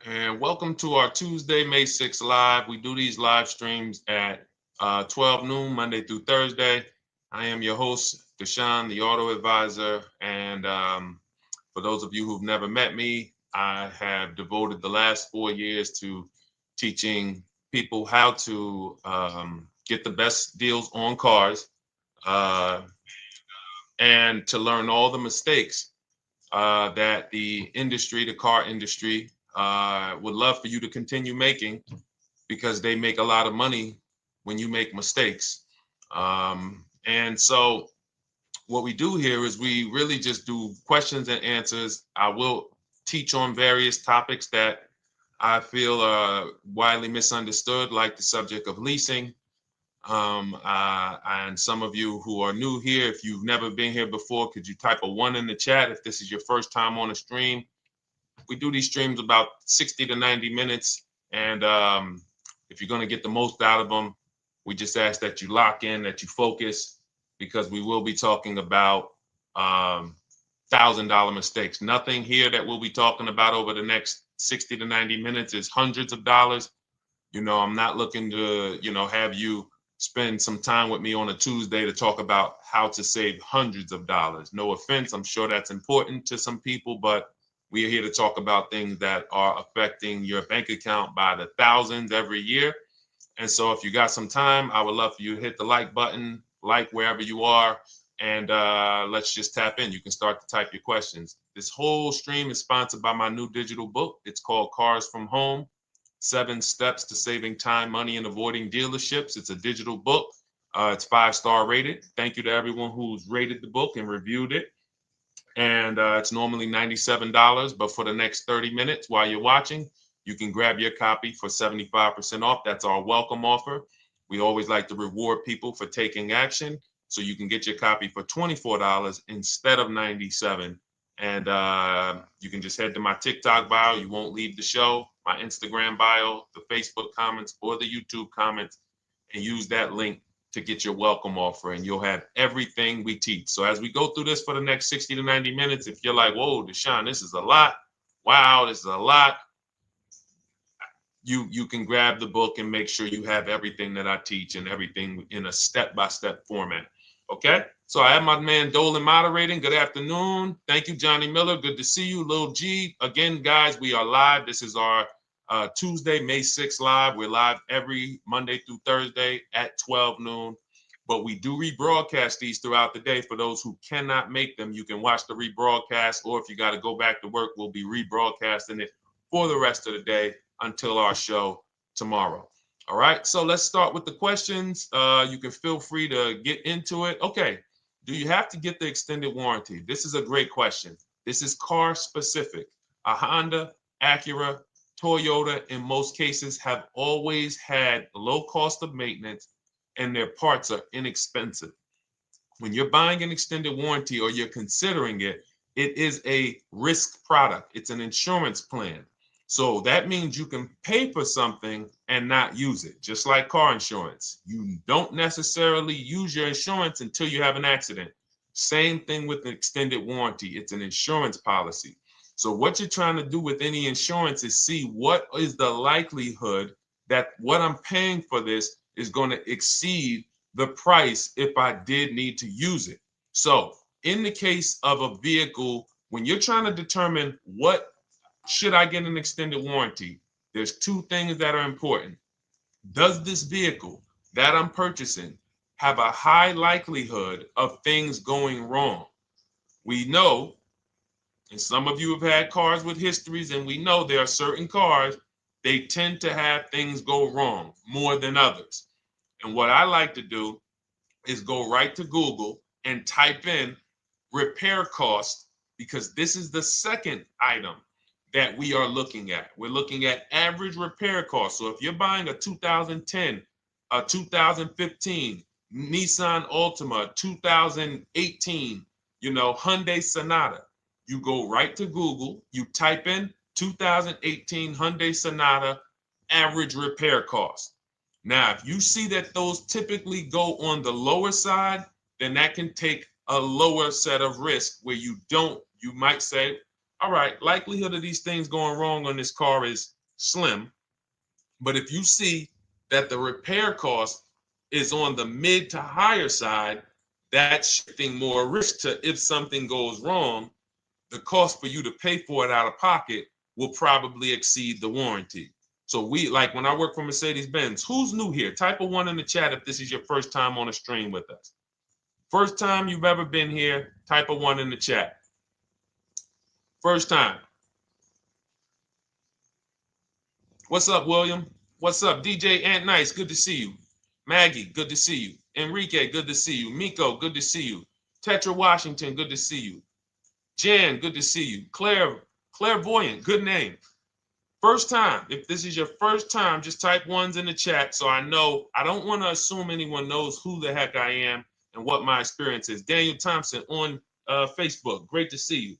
And welcome to our Tuesday, May 6th live. We do these live streams at 12 noon, Monday through Thursday. I am your host, Deshone the Auto Advisor. And for those of you who've never met me, I have devoted the last 4 years to teaching people how to get the best deals on cars uh, and to learn all the mistakes that the industry, the car industry, would love for you to continue making because they make a lot of money when you make mistakes. And so, what we do here is we really just do questions and answers. I will teach on various topics that I feel are widely misunderstood, like the subject of leasing. And some of you who are new here, if you've never been here before, could you type a one in the chat if this is your first time on a stream? We do these streams about 60 to 90 minutes. And if you're going to get the most out of them, we just ask that you lock in, that you focus, because we will be talking about $1,000 mistakes. Nothing here that we'll be talking about over the next 60 to 90 minutes is hundreds of dollars. I'm not looking to, have you spend some time with me on a Tuesday to talk about how to save hundreds of dollars. No offense, I'm sure that's important to some people, but we are here to talk about things that are affecting your bank account by the thousands every year. And so if you got some time, I would love for you to hit the like button, like wherever you are, and let's just tap in. You can start to type your questions. This whole stream is sponsored by my new digital book. It's called Cars from Home, 7 Steps to Saving Time, Money, and Avoiding Dealerships. It's a digital book. It's 5-star rated. Thank you to everyone who's rated the book and reviewed it. And it's normally $97, but for the next 30 minutes while you're watching, you can grab your copy for 75% off. That's our welcome offer. We always like to reward people for taking action. So you can get your copy for $24 instead of $97. And you can just head to my TikTok bio. You won't leave the show, my Instagram bio, the Facebook comments, or the YouTube comments, and use that link to get your welcome offer, and you'll have everything we teach. So as we go through this for the next 60 to 90 minutes, if you're like, whoa, Deshone, this is a lot. Wow, this is a lot. You can grab the book and make sure you have everything that I teach and everything in a step-by-step format. Okay? So I have my man Dolan moderating. Good afternoon. Thank you, Johnny Miller. Good to see you, Lil G. Again, guys, we are live. This is our Tuesday, May 6th live. We're live every Monday through Thursday at 12 noon. But we do rebroadcast these throughout the day. For those who cannot make them, you can watch the rebroadcast, or if you got to go back to work, we'll be rebroadcasting it for the rest of the day until our show tomorrow. All right, so let's start with the questions. You can feel free to get into it. Okay, do you have to get the extended warranty? This is a great question. This is car specific. A Honda, Acura, Toyota, in most cases, have always had low cost of maintenance and their parts are inexpensive. When you're buying an extended warranty or you're considering it, it is a risk product. It's an insurance plan. So that means you can pay for something and not use it, just like car insurance. You don't necessarily use your insurance until you have an accident. Same thing with an extended warranty. It's an insurance policy. So what you're trying to do with any insurance is see what is the likelihood that what I'm paying for this is going to exceed the price if I did need to use it. So in the case of a vehicle, when you're trying to determine what should I get an extended warranty, there's 2 things that are important. Does this vehicle that I'm purchasing have a high likelihood of things going wrong? We know, and some of you have had cars with histories, and we know there are certain cars, they tend to have things go wrong more than others. And what I like to do is go right to Google and type in repair cost, because this is the second item that we are looking at. We're looking at average repair cost. So if you're buying a 2010, a 2015 Nissan Altima, 2018, Hyundai Sonata, you go right to Google, you type in 2018 Hyundai Sonata average repair cost. Now, if you see that those typically go on the lower side, then that can take a lower set of risk where you might say, all right, likelihood of these things going wrong on this car is slim. But if you see that the repair cost is on the mid to higher side, that's shifting more risk to if something goes wrong, the cost for you to pay for it out of pocket will probably exceed the warranty. So we, like when I work for Mercedes-Benz, who's new here? Type a 1 in the chat if this is your first time on a stream with us. First time you've ever been here, type a 1 in the chat. First time. What's up, William? What's up, DJ Ant Nice? Good to see you. Maggie, good to see you. Enrique, good to see you. Miko, good to see you. Tetra Washington, good to see you. Jan, good to see you. Clairvoyant, good name. First time. If this is your first time, just type 1s in the chat so I know. I don't want to assume anyone knows who the heck I am and what my experience is. Daniel Thompson on Facebook. Great to see you.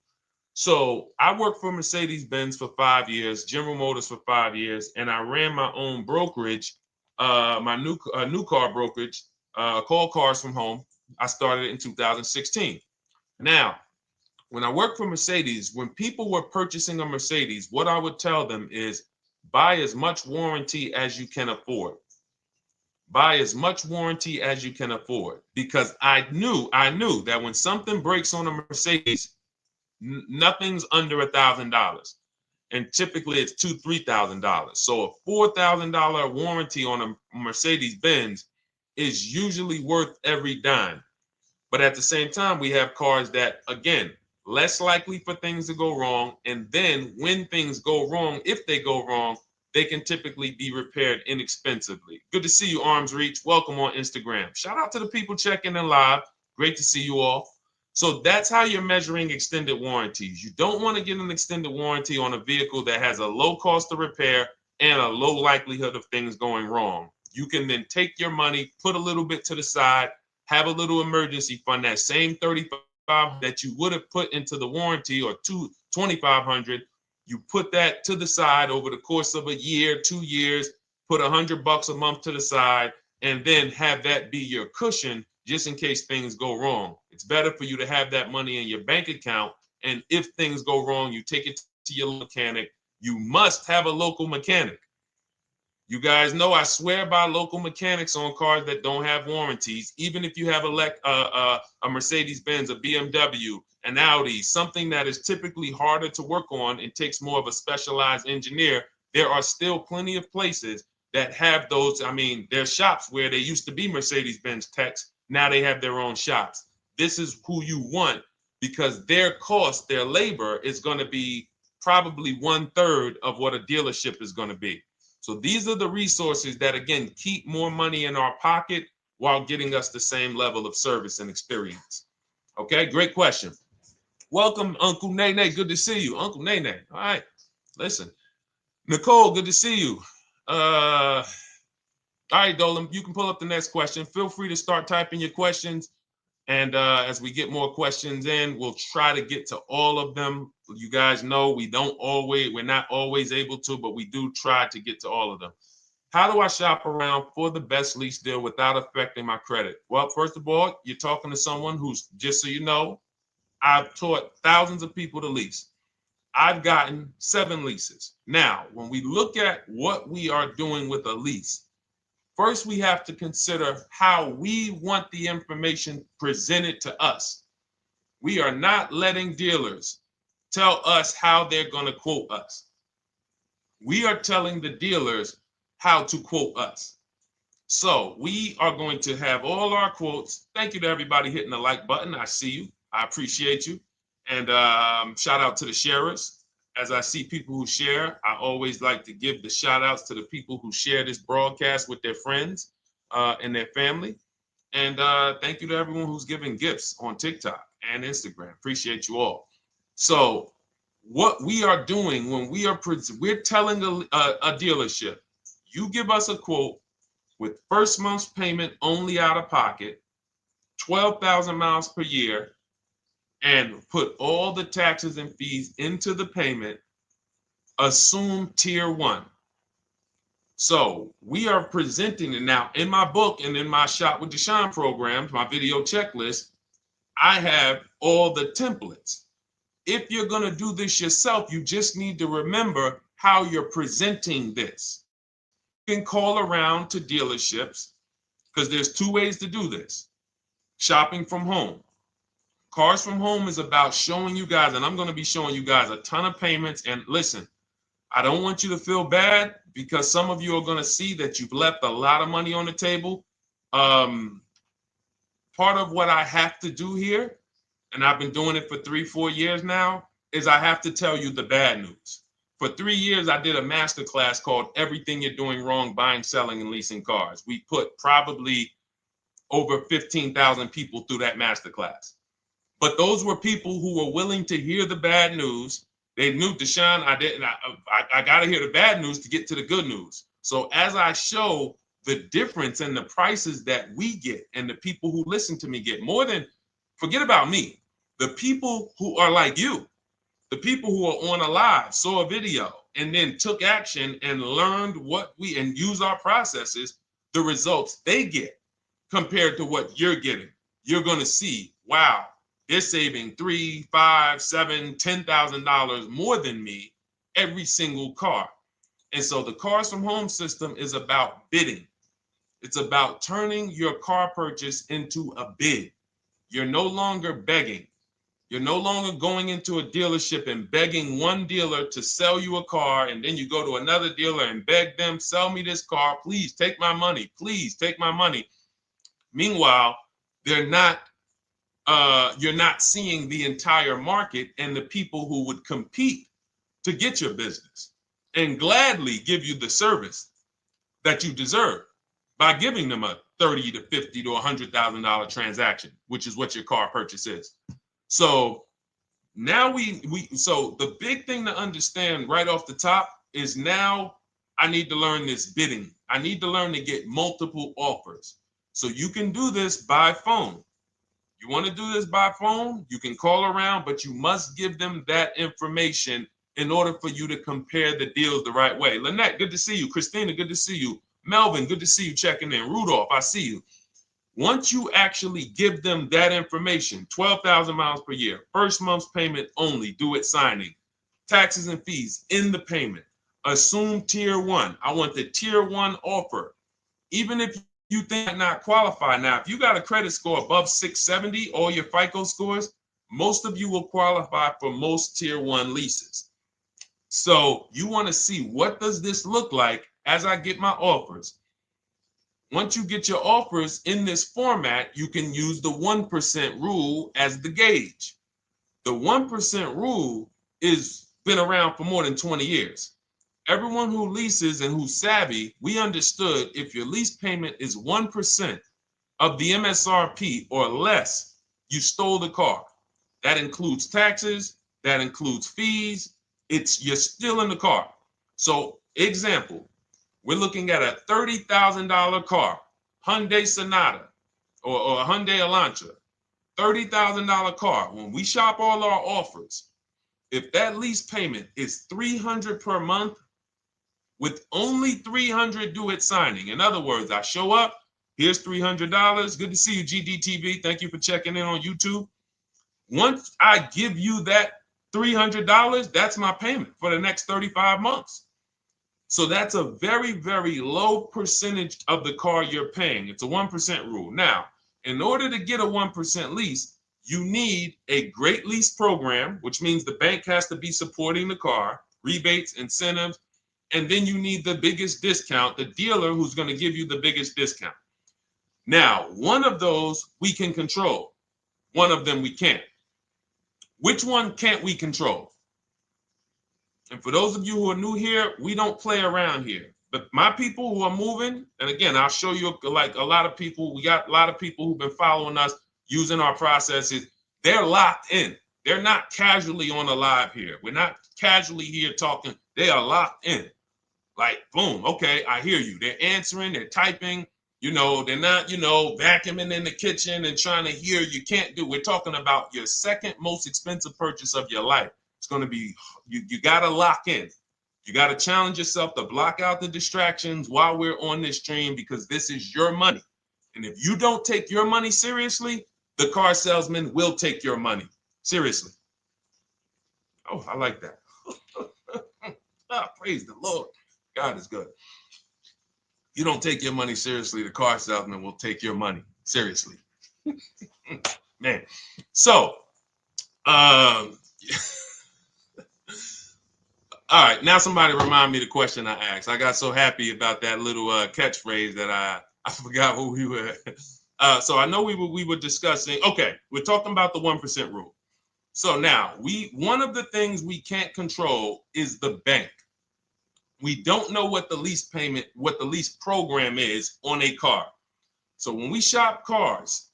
So I worked for Mercedes-Benz for 5 years, General Motors for 5 years, and I ran my own brokerage, my new car brokerage, called Cars from Home. I started it in 2016. Now, when I worked for Mercedes, when people were purchasing a Mercedes, what I would tell them is buy as much warranty as you can afford. Buy as much warranty as you can afford, because I knew that when something breaks on a Mercedes, nothing's under $1,000, and typically it's $2,000-$3,000. So a $4,000 warranty on a Mercedes-Benz is usually worth every dime. But at the same time, we have cars that, again, less likely for things to go wrong, and then when things go wrong, if they go wrong, they can typically be repaired inexpensively. Good to see you, Arms Reach. Welcome on Instagram. Shout out to the people checking in live. Great to see you all. So that's how you're measuring extended warranties. You don't want to get an extended warranty on a vehicle that has a low cost of repair and a low likelihood of things going wrong. You can then take your money, put a little bit to the side, have a little emergency fund, that same $3,500 that you would have put into the warranty, or $2,500, you put that to the side over the course of a year, 2 years, put $100 a month to the side, and then have that be your cushion just in case things go wrong. It's better for you to have that money in your bank account, and if things go wrong, you take it to your mechanic. You must have a local mechanic. You guys know I swear by local mechanics on cars that don't have warranties. Even if you have a Mercedes-Benz, a BMW, an Audi, something that is typically harder to work on and takes more of a specialized engineer, there are still plenty of places that have those. I mean, there's shops where they used to be Mercedes-Benz techs. Now they have their own shops. This is who you want, because their cost, their labor is going to be probably 1/3 of what a dealership is going to be. So these are the resources that, again, keep more money in our pocket while getting us the same level of service and experience. Okay, great question. Welcome, Uncle Nene. Good to see you. Uncle Nene. All right, listen. Nicole, good to see you. All right, Dolan, you can pull up the next question. Feel free to start typing your questions. And as we get more questions in, we'll try to get to all of them. You guys know we're not always able to, but we do try to get to all of them. How do I shop around for the best lease deal without affecting my credit? Well, first of all, you're talking to someone who's, just so you know, I've taught thousands of people to lease. I've gotten 7 leases. Now, when we look at what we are doing with a lease, first, we have to consider how we want the information presented to us. We are not letting dealers tell us how they're going to quote us. We are telling the dealers how to quote us. So we are going to have all our quotes. Thank you to everybody hitting the like button. I see you. I appreciate you. And shout out to the sharers. As I see people who share, I always like to give the shout outs to the people who share this broadcast with their friends and their family. And thank you to everyone who's giving gifts on TikTok and Instagram. Appreciate you all. So what we are doing when we're telling a dealership, you give us a quote with first month's payment only out of pocket, 12,000 miles per year, and put all the taxes and fees into the payment, assume tier 1. So we are presenting it now in my book and in my Shop with Deshone programs, my video checklist. I have all the templates. If you're going to do this yourself, you just need to remember how you're presenting this. You can call around to dealerships because there's two ways to do this. Shopping from home. Cars from home is about showing you guys, and I'm going to be showing you guys a ton of payments. And listen, I don't want you to feel bad because some of you are going to see that you've left a lot of money on the table. Part of what I have to do here, and I've been doing it for 3-4 years now, is I have to tell you the bad news. For 3 years, I did a masterclass called Everything You're Doing Wrong Buying, Selling, and Leasing Cars. We put probably over 15,000 people through that masterclass. But those were people who were willing to hear the bad news. They knew, Deshone, I got to hear the bad news to get to the good news. So as I show the difference in the prices that we get and the people who listen to me get, more than, forget about me, the people who are like you, the people who are on a live, saw a video, and then took action and learned and use our processes, the results they get compared to what you're getting. You're going to see, wow, they're saving $3,000, $5,000, $7,000, $10,000 more than me every single car. And so the Cars from Home system is about bidding. It's about turning your car purchase into a bid. You're no longer begging. You're no longer going into a dealership and begging one dealer to sell you a car, and then you go to another dealer and beg them, sell me this car, please take my money, please take my money. Meanwhile, you're not seeing the entire market and the people who would compete to get your business and gladly give you the service that you deserve by giving them a $30,000 to $50,000 to $100,000 transaction, which is what your car purchase is. So now so the big thing to understand right off the top is now I need to learn this bidding. I need to learn to get multiple offers. So you can do this by phone. You want to do this by phone, you can call around, but you must give them that information in order for you to compare the deals the right way. Lynette, good to see you. Christina, good to see you. Melvin, good to see you checking in. Rudolph, I see you. Once you actually give them that information, 12,000 miles per year, first month's payment only, due at signing, taxes and fees in the payment, assume tier one. I want the tier one offer. Even if you think might not qualify. Now, if you got a credit score above 670, all your FICO scores, most of you will qualify for most tier one leases. So you want to see, what does this look like as I get my offers? Once you get your offers in this format, you can use the 1% rule as the gauge. The 1% rule is been around for more than 20 years. Everyone who leases and who's savvy, we understood if your lease payment is 1% of the MSRP or less, you stole the car. That includes taxes, that includes fees. You're still in the car. So example, we're looking at a $30,000 car, Hyundai Sonata or a Hyundai Elantra, $30,000 car. When we shop all our offers, if that lease payment is $300 per month, with only $300 due at signing. In other words, I show up, here's $300. Good to see you, GDTV. Thank you for checking in on YouTube. Once I give you that $300, that's my payment for the next 35 months. So that's a very, very low percentage of the car you're paying. It's a 1% rule. Now, in order to get a 1% lease, you need a great lease program, which means the bank has to be supporting the car, rebates, incentives, and then you need the biggest discount, the dealer who's going to give you the biggest discount. Now, one of those we can control. One of them we can't. Which one can't we control? And for those of you who are new here, we don't play around here. But my people who are moving, and again, I'll show you, like a lot of people, we got a lot of people who've been following us, using our processes. They're locked in. They're not casually on a live here. We're not casually here talking. They are locked in. Like, boom, okay, I hear you. They're answering, they're typing, they're not, vacuuming in the kitchen and trying to hear. You can't do. We're talking about your second most expensive purchase of your life. It's going to be, you got to lock in. You got to challenge yourself to block out the distractions while we're on this stream, because this is your money. And if you don't take your money seriously, the car salesman will take your money seriously. Oh, I like that. Ah, praise the Lord. God is good. You don't take your money seriously, the car salesman will take your money seriously. Man. So, all right, now somebody remind me the question I asked. I got so happy about that little catchphrase that I forgot who we were. So I know we were discussing. Okay, we're talking about the 1% rule. So now one of the things we can't control is the bank. We don't know what the lease payment, what the lease program is on a car. So when we shop cars,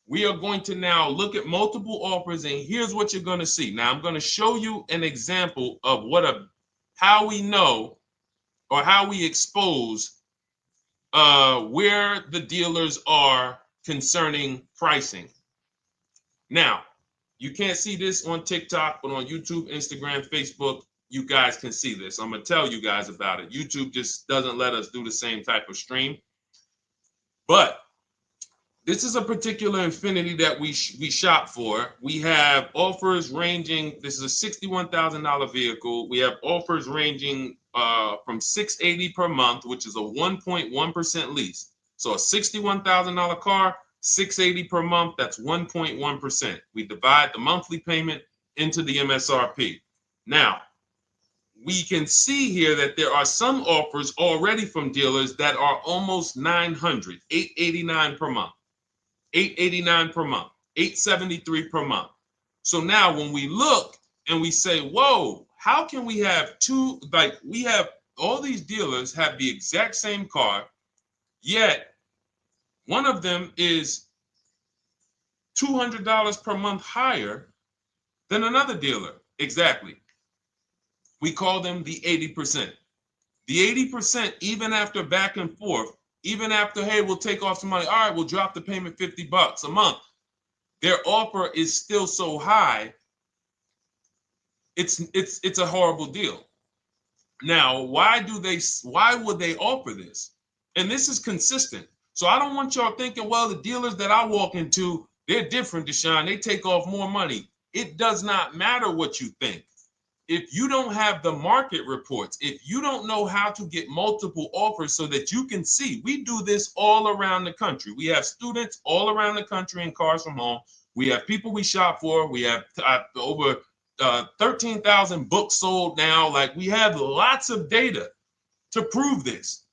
we are going to now look at multiple offers, and here's what you're going to see. Now I'm going to show you an example of how we know or how we expose where the dealers are concerning pricing. Now, you can't see this on TikTok, but on YouTube, Instagram, Facebook, you guys can see this. I'm going to tell you guys about it. YouTube just doesn't let us do the same type of stream. But this is a particular Infinity that we shop for. We have offers ranging, this is a $61,000 vehicle. We have offers ranging from $680 per month, which is a 1.1% lease. So a $61,000 car, $680 per month, that's 1.1%. We divide the monthly payment into the MSRP. Now, we can see here that there are some offers already from dealers that are almost $900, $889 per month, $889 per month, $873 per month. So now when we look and we say, whoa, how can we have we have all these dealers have the exact same car, yet one of them is $200 per month higher than another dealer. Exactly. We call them the 80%. The 80%, even after back and forth, even after, hey, we'll take off some money. All right, we'll drop the payment $50 a month. Their offer is still so high. It's a horrible deal. Now, why would they offer this? And this is consistent. So I don't want y'all thinking, well, the dealers that I walk into, they're different, Deshone. They take off more money. It does not matter what you think. If you don't have the market reports, if you don't know how to get multiple offers so that you can see, we do this all around the country. We have students all around the country in Cars from Home. We have people we shop for. We have over 13,000 books sold now. Like, we have lots of data to prove this.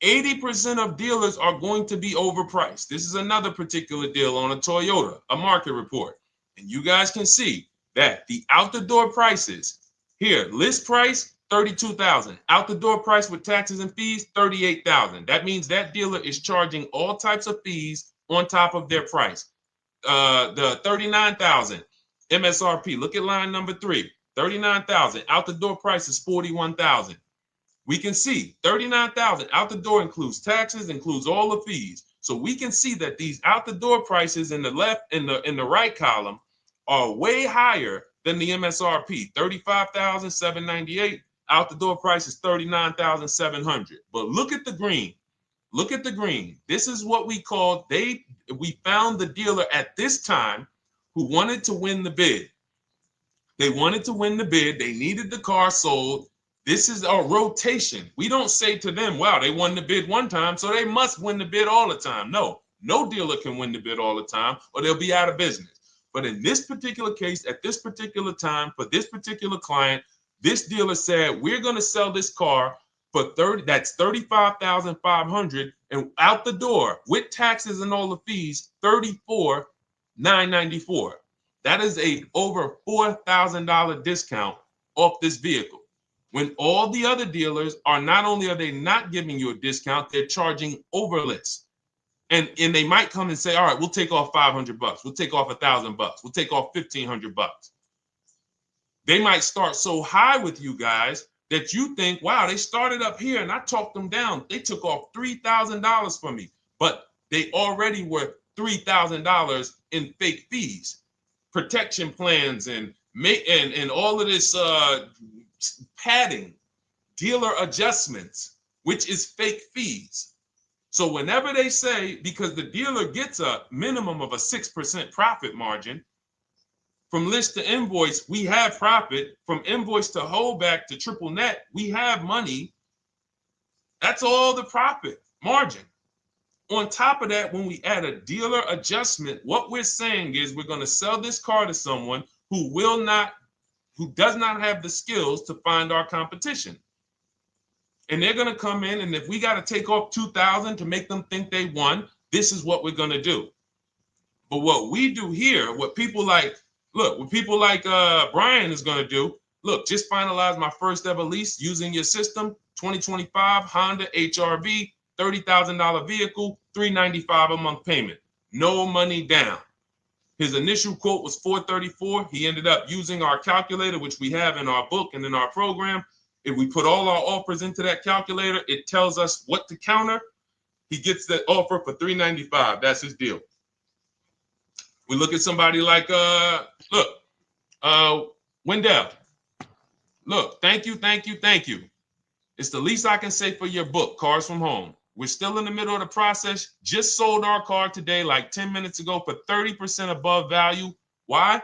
80% of dealers are going to be overpriced. This is another particular deal on a Toyota, a market report. And you guys can see that the out-the-door prices here, list price, $32,000. Out-the-door price with taxes and fees, $38,000. That means that dealer is charging all types of fees on top of their price. The $39,000 MSRP. Look at line number 3. $39,000. Out-the-door price is $41,000. We can see $39,000 out the door includes taxes, includes all the fees. So we can see that these out the door prices in the left, in the right column, are way higher than the MSRP. $35,798. Out the door price is $39,700. But look at the green. Look at the green. This is what we call we found the dealer at this time who wanted to win the bid. They wanted to win the bid. They needed the car sold. This is a rotation. We don't say to them, wow, they won the bid one time, so they must win the bid all the time. No dealer can win the bid all the time, or they'll be out of business. But in this particular case, at this particular time, for this particular client, this dealer said, we're going to sell this car for that's $35,500, and out the door with taxes and all the fees, $34,994. That is a over $4,000 discount off this vehicle. When all the other dealers are not only are they not giving you a discount, they're charging over list. And they might come and say, all right, we'll take off $500. We'll take off $1,000. We'll take off $1,500. They might start so high with you guys that you think, wow, they started up here and I talked them down. They took off $3,000 from me, but they already were $3,000 in fake fees, protection plans, and all of this padding, dealer adjustments, which is fake fees. So whenever they say, because the dealer gets a minimum of a 6% profit margin From list to invoice, we have profit. From invoice to holdback to triple net, we have money. That's all the profit margin. On top of that, when we add a dealer adjustment, what we're saying is we're going to sell this car to someone who does not have the skills to find our competition. And they're going to come in, and if we got to take off $2,000 to make them think they won, this is what we're going to do. But what we do here, what people like Brian is going to do, look, just finalize my first ever lease using your system, 2025 Honda HRV, $30,000 vehicle, $395 a month payment, no money down. His initial quote was $434. He ended up using our calculator, which we have in our book and in our program. If we put all our offers into that calculator, it tells us what to counter. He gets that offer for $395. That's his deal. We look at somebody like Wendell. Look, thank you. It's the least I can say for your book, Cars from Home. We're still in the middle of the process. Just sold our car today, like 10 minutes ago, for 30% above value. Why?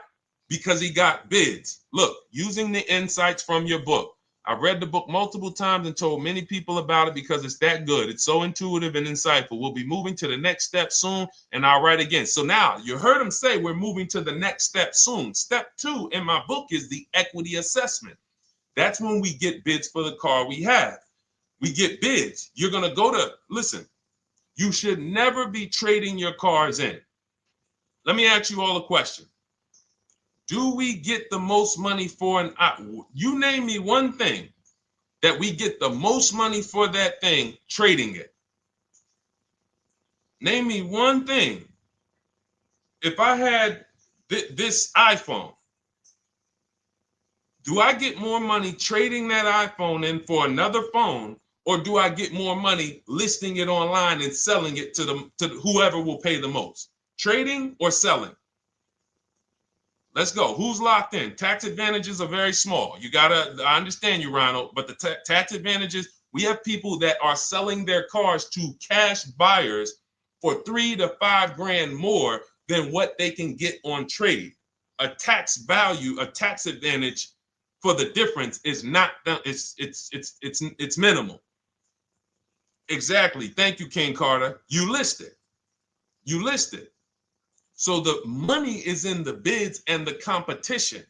Because he got bids. Look, using the insights from your book. I've read the book multiple times and told many people about it because it's that good. It's so intuitive and insightful. We'll be moving to the next step soon, and I'll write again. So now you heard him say we're moving to the next step soon. Step 2 in my book is the equity assessment. That's when we get bids for the car we have. We get bids. You're going to go to, listen, you should never be trading your cars in. Let me ask you all a question. Do we get the most money for you name me one thing that we get the most money for that thing trading it. Name me one thing. If I had this iPhone, do I get more money trading that iPhone in for another phone, or do I get more money listing it online and selling it to whoever will pay the most? Trading or selling? Let's go. Who's locked in? Tax advantages are very small. I understand you, Ronald, but the tax advantages, we have people that are selling their cars to cash buyers for $3,000 to $5,000 more than what they can get on trade. A tax advantage for the difference is not, it's minimal. Exactly. Thank you, King Carter. You listed. So the money is in the bids and the competition.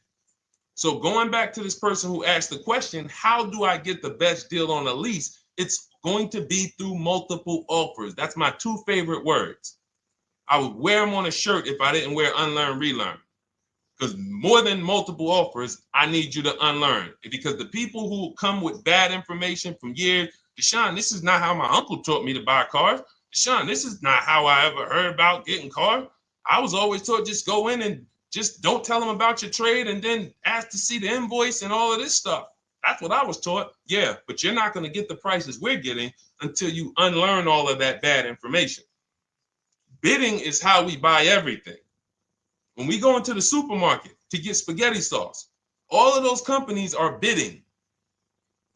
So going back to this person who asked the question, how do I get the best deal on a lease? It's going to be through multiple offers. That's my 2 favorite words. I would wear them on a shirt if I didn't wear unlearn, relearn. Because more than multiple offers, I need you to unlearn. Because the people who come with bad information from years, Deshone, this is not how my uncle taught me to buy cars. Deshone, this is not how I ever heard about getting cars. I was always taught just go in and just don't tell them about your trade and then ask to see the invoice and all of this stuff. That's what I was taught. Yeah, but you're not going to get the prices we're getting until you unlearn all of that bad information. Bidding is how we buy everything. When we go into the supermarket to get spaghetti sauce, all of those companies are bidding.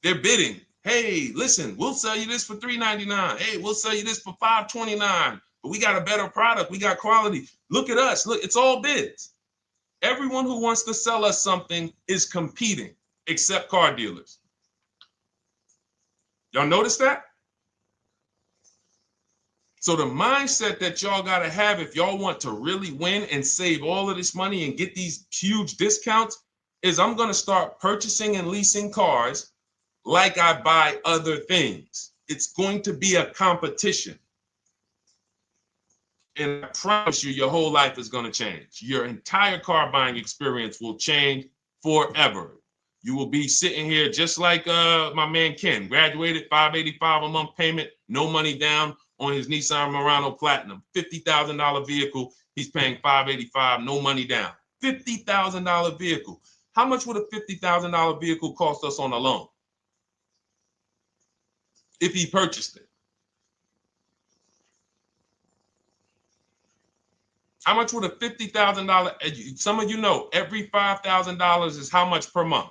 They're bidding. Hey, listen, we'll sell you this for $3.99. Hey, we'll sell you this for $5.29. But we got a better product. We got quality. Look at us. Look, it's all bids. Everyone who wants to sell us something is competing, except car dealers. Y'all notice that? So the mindset that y'all got to have if y'all want to really win and save all of this money and get these huge discounts is I'm going to start purchasing and leasing cars like I buy other things. It's going to be a competition. And I promise you, your whole life is going to change. Your entire car buying experience will change forever. You will be sitting here just like my man Ken, graduated, $585 a month payment, no money down on his Nissan Murano Platinum, $50,000 vehicle. He's paying $585, no money down. $50,000 vehicle. How much would a $50,000 vehicle cost us on a loan if he purchased it? How much would a $50,000? Some of you know every $5,000 is how much per month.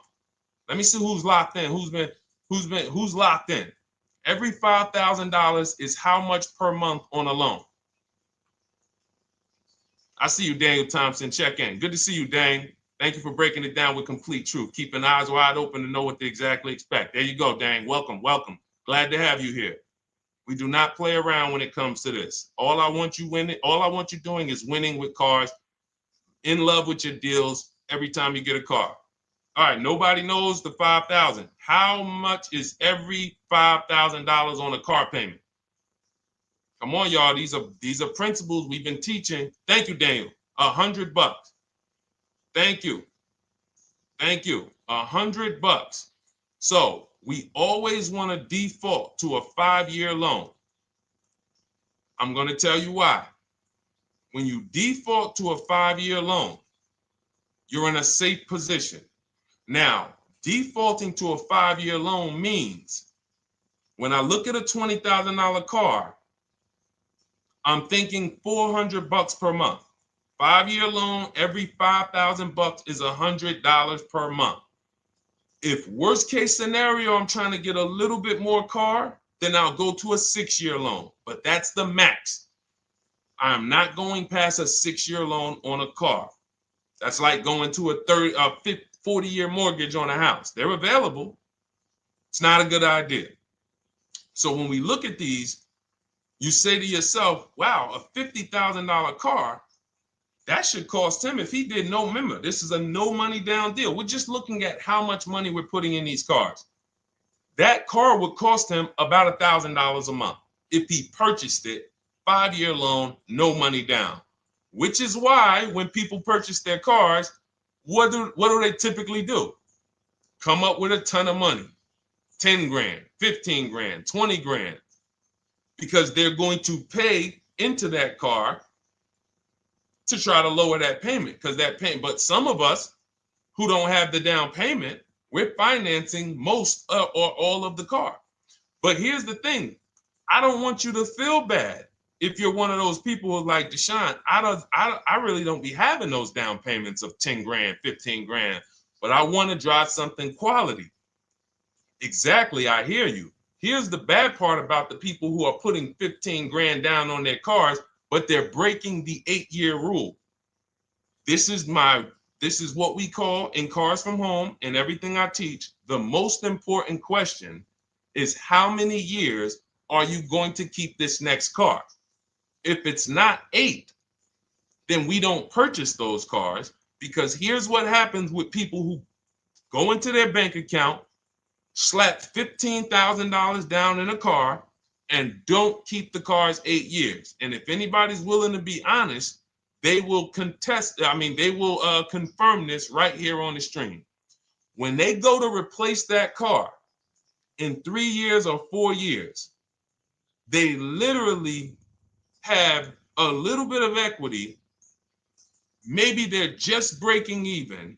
Let me see who's locked in. Who's locked in? Every $5,000 is how much per month on a loan. I see you, Daniel Thompson. Check in. Good to see you, Dane. Thank you for breaking it down with complete truth. Keeping eyes wide open to know what to exactly expect. There you go, Dang. Welcome, welcome. Glad to have you here. We do not play around when it comes to this. All I want you doing is winning with cars, in love with your deals every time you get a car. All right, nobody knows the $5,000. How much is every $5,000 on a car payment? Come on, y'all. These are principles we've been teaching. Thank you, Daniel. $100. Thank you. Thank you. $100. So we always want to default to a 5-year loan. I'm going to tell you why. When you default to a 5-year loan, you're in a safe position. Now, defaulting to a 5-year loan means when I look at a $20,000 car, I'm thinking $400 per month. 5-year loan, every $5,000 is $100 per month. If worst case scenario, I'm trying to get a little bit more car, then I'll go to a 6-year loan. But that's the max. I'm not going past a 6-year loan on a car. That's like going to a 40-year mortgage on a house. They're available. It's not a good idea. So when we look at these, you say to yourself, wow, a $50,000 car, that should cost him, if he did no, remember, this is a no money down deal. We're just looking at how much money we're putting in these cars. That car would cost him about $1,000 a month if he purchased it, 5-year loan, no money down. Which is why when people purchase their cars, what do they typically do? Come up with a ton of money, 10 grand, 15 grand, 20 grand, because they're going to pay into that car to try to lower that payment, because that payment. But some of us who don't have the down payment, we're financing most or all of the car. But here's the thing. I don't want you to feel bad if you're one of those people who's like, Deshone, I really don't be having those down payments of 10 grand, 15 grand, but I want to drive something quality. Exactly, I hear you. Here's the bad part about the people who are putting 15 grand down on their cars, but they're breaking the 8-year rule. This is what we call in Cars from Home and everything I teach. The most important question is how many years are you going to keep this next car? If it's not 8, then we don't purchase those cars, because here's what happens with people who go into their bank account, slap $15,000 down in a car, and don't keep the cars 8 years. And if anybody's willing to be honest, they will confirm this right here on the stream. When they go to replace that car in 3 years or 4 years, they literally have a little bit of equity. Maybe they're just breaking even.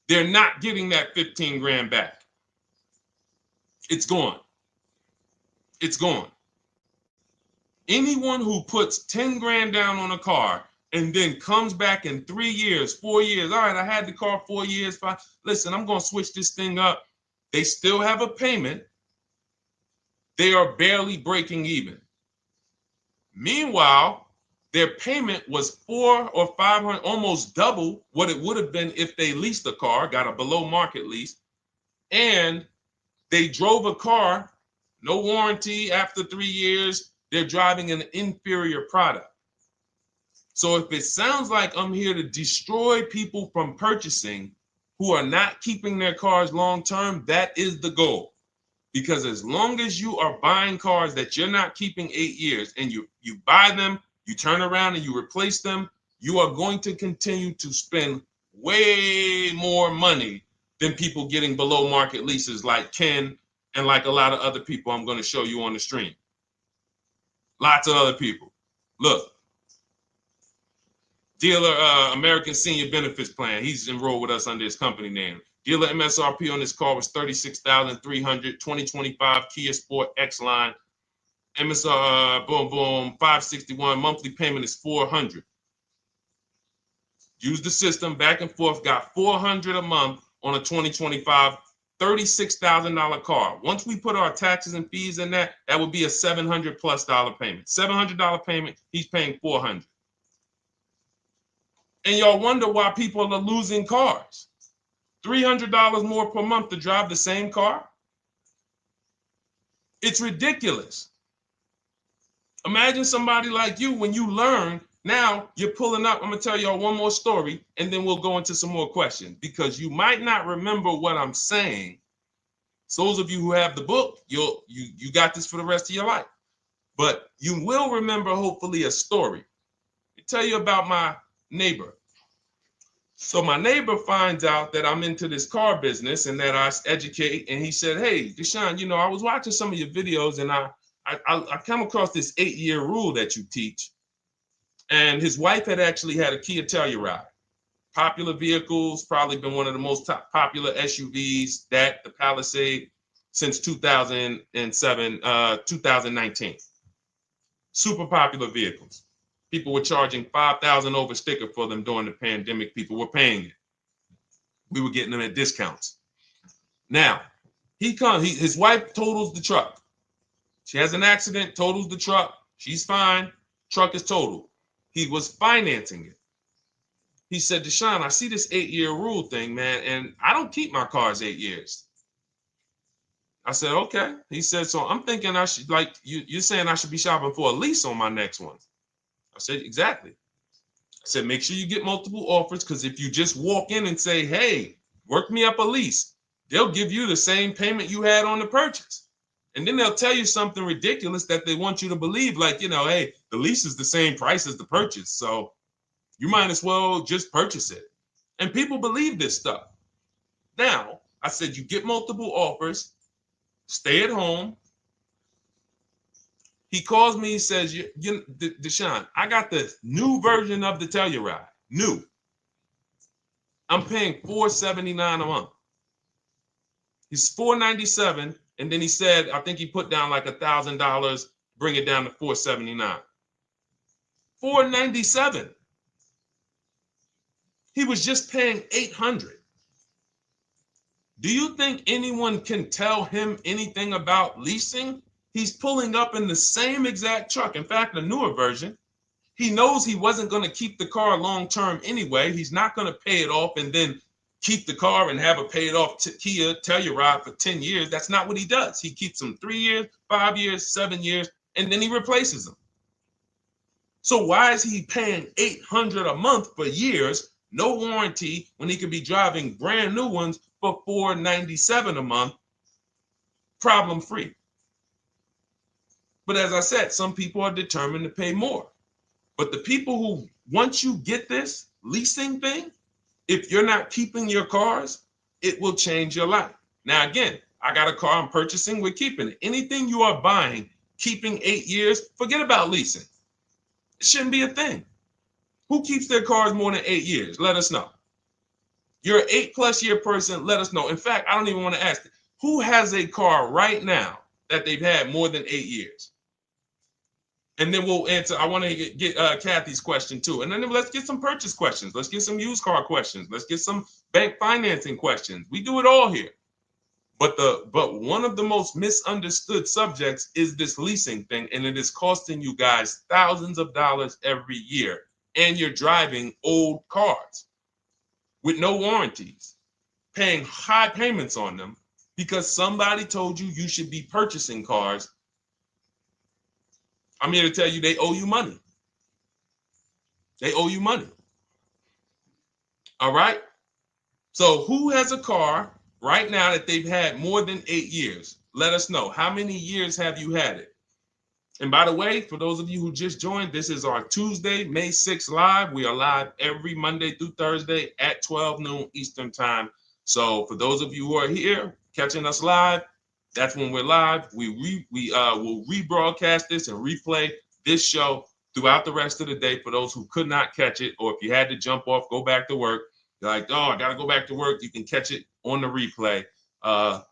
They're not getting that 15 grand back. It's gone. It's gone. Anyone who puts 10 grand down on a car and then comes back in 3 years, 4 years, all right, I had the car 4 years, 5. Listen, I'm going to switch this thing up. They still have a payment. They are barely breaking even. Meanwhile, their payment was $400 or $500, almost double what it would have been if they leased a car, got a below market lease, and they drove a car, no warranty after 3 years. They're driving an inferior product. So if it sounds like I'm here to destroy people from purchasing who are not keeping their cars long term, that is the goal. Because as long as you are buying cars that you're not keeping 8 years, and you buy them, you turn around and you replace them, you are going to continue to spend way more money than people getting below market leases like Ken and like a lot of other people I'm going to show you on the stream. Lots of other people. Look, dealer American Senior Benefits Plan. He's enrolled with us under his company name. Dealer MSRP on this car was $36,300. 2025 Kia Sport X line. MSR boom boom 561. Monthly payment is $400. Use the system back and forth. Got $400 a month on a 2025 $36,000 car. Once we put our taxes and fees in that would be a $700+ payment. $700 payment. He's paying $400. And y'all wonder why people are losing cars. $300 more per month to drive the same car. It's ridiculous. Imagine somebody like you, when you learn, now you're pulling up. I'm going to tell y'all one more story, and then we'll go into some more questions, because you might not remember what I'm saying. So those of you who have the book, you got this for the rest of your life. But you will remember, hopefully, a story. I tell you about my neighbor. So my neighbor finds out that I'm into this car business and that I educate. And he said, "Hey, Deshone, I was watching some of your videos, and I come across this 8-year rule that you teach." And his wife had actually had a Kia Telluride. Popular vehicles, probably been one of the most popular SUVs, that the Palisade, since 2007, 2019. Super popular vehicles. People were charging $5,000 over sticker for them during the pandemic. People were paying it. We were getting them at discounts. Now, his wife totals the truck. She has an accident, totals the truck. She's fine. Truck is totaled. He was financing it. He said, "Deshone, I see this 8-year rule thing, man, and I don't keep my cars 8 years." I said, "Okay." He said, "So I'm thinking I should, like, you're saying I should be shopping for a lease on my next one." I said, "Exactly." I said, "Make sure you get multiple offers, because if you just walk in and say, 'Hey, work me up a lease,' they'll give you the same payment you had on the purchase. And then they'll tell you something ridiculous that they want you to believe, like, hey, the lease is the same price as the purchase, so you might as well just purchase it." And people believe this stuff. Now, I said, you get multiple offers, stay at home. He calls me, he says, "Deshone, I got the new version of the Telluride, new. I'm paying $479 a month." He's $497, and then he said, I think he put down like $1,000, bring it down to $479. $497. He was just paying $800. Do you think anyone can tell him anything about leasing? He's pulling up in the same exact truck. In fact, the newer version. He knows he wasn't going to keep the car long term anyway. He's not going to pay it off and then keep the car and have a paid off Kia Telluride for 10 years. That's not what he does. He keeps them 3 years, 5 years, 7 years, and then he replaces them. So why is he paying $800 a month for years, no warranty, when he could be driving brand new ones for $497 a month, problem free? But as I said, some people are determined to pay more. But the people who, once you get this leasing thing, if you're not keeping your cars, it will change your life. Now, again, I got a car I'm purchasing, we're keeping it. Anything you are buying, keeping 8 years, forget about leasing. It shouldn't be a thing. Who keeps their cars more than 8 years? Let us know. You're an 8+ year person, let us know. In fact, I don't even want to ask, who has a car right now that they've had more than 8 years? And then we'll answer. I want to get Kathy's question too. And then let's get some purchase questions. Let's get some used car questions. Let's get some bank financing questions. We do it all here. But one of the most misunderstood subjects is this leasing thing, and it is costing you guys thousands of dollars every year. And you're driving old cars with no warranties, paying high payments on them because somebody told you you should be purchasing cars. I'm here to tell you they owe you money. They owe you money. All right? So who has a car right now that they've had more than 8 years? Let us know. How many years have you had it? And by the way, for those of you who just joined, this is our Tuesday, May 6th live. We are live every Monday through Thursday at 12 noon Eastern time. So for those of you who are here catching us live, that's when we're live. We will rebroadcast this and replay this show throughout the rest of the day for those who could not catch it, or if you had to jump off, go back to work. You're like, "Oh, I got to go back to work." You can catch it on the replay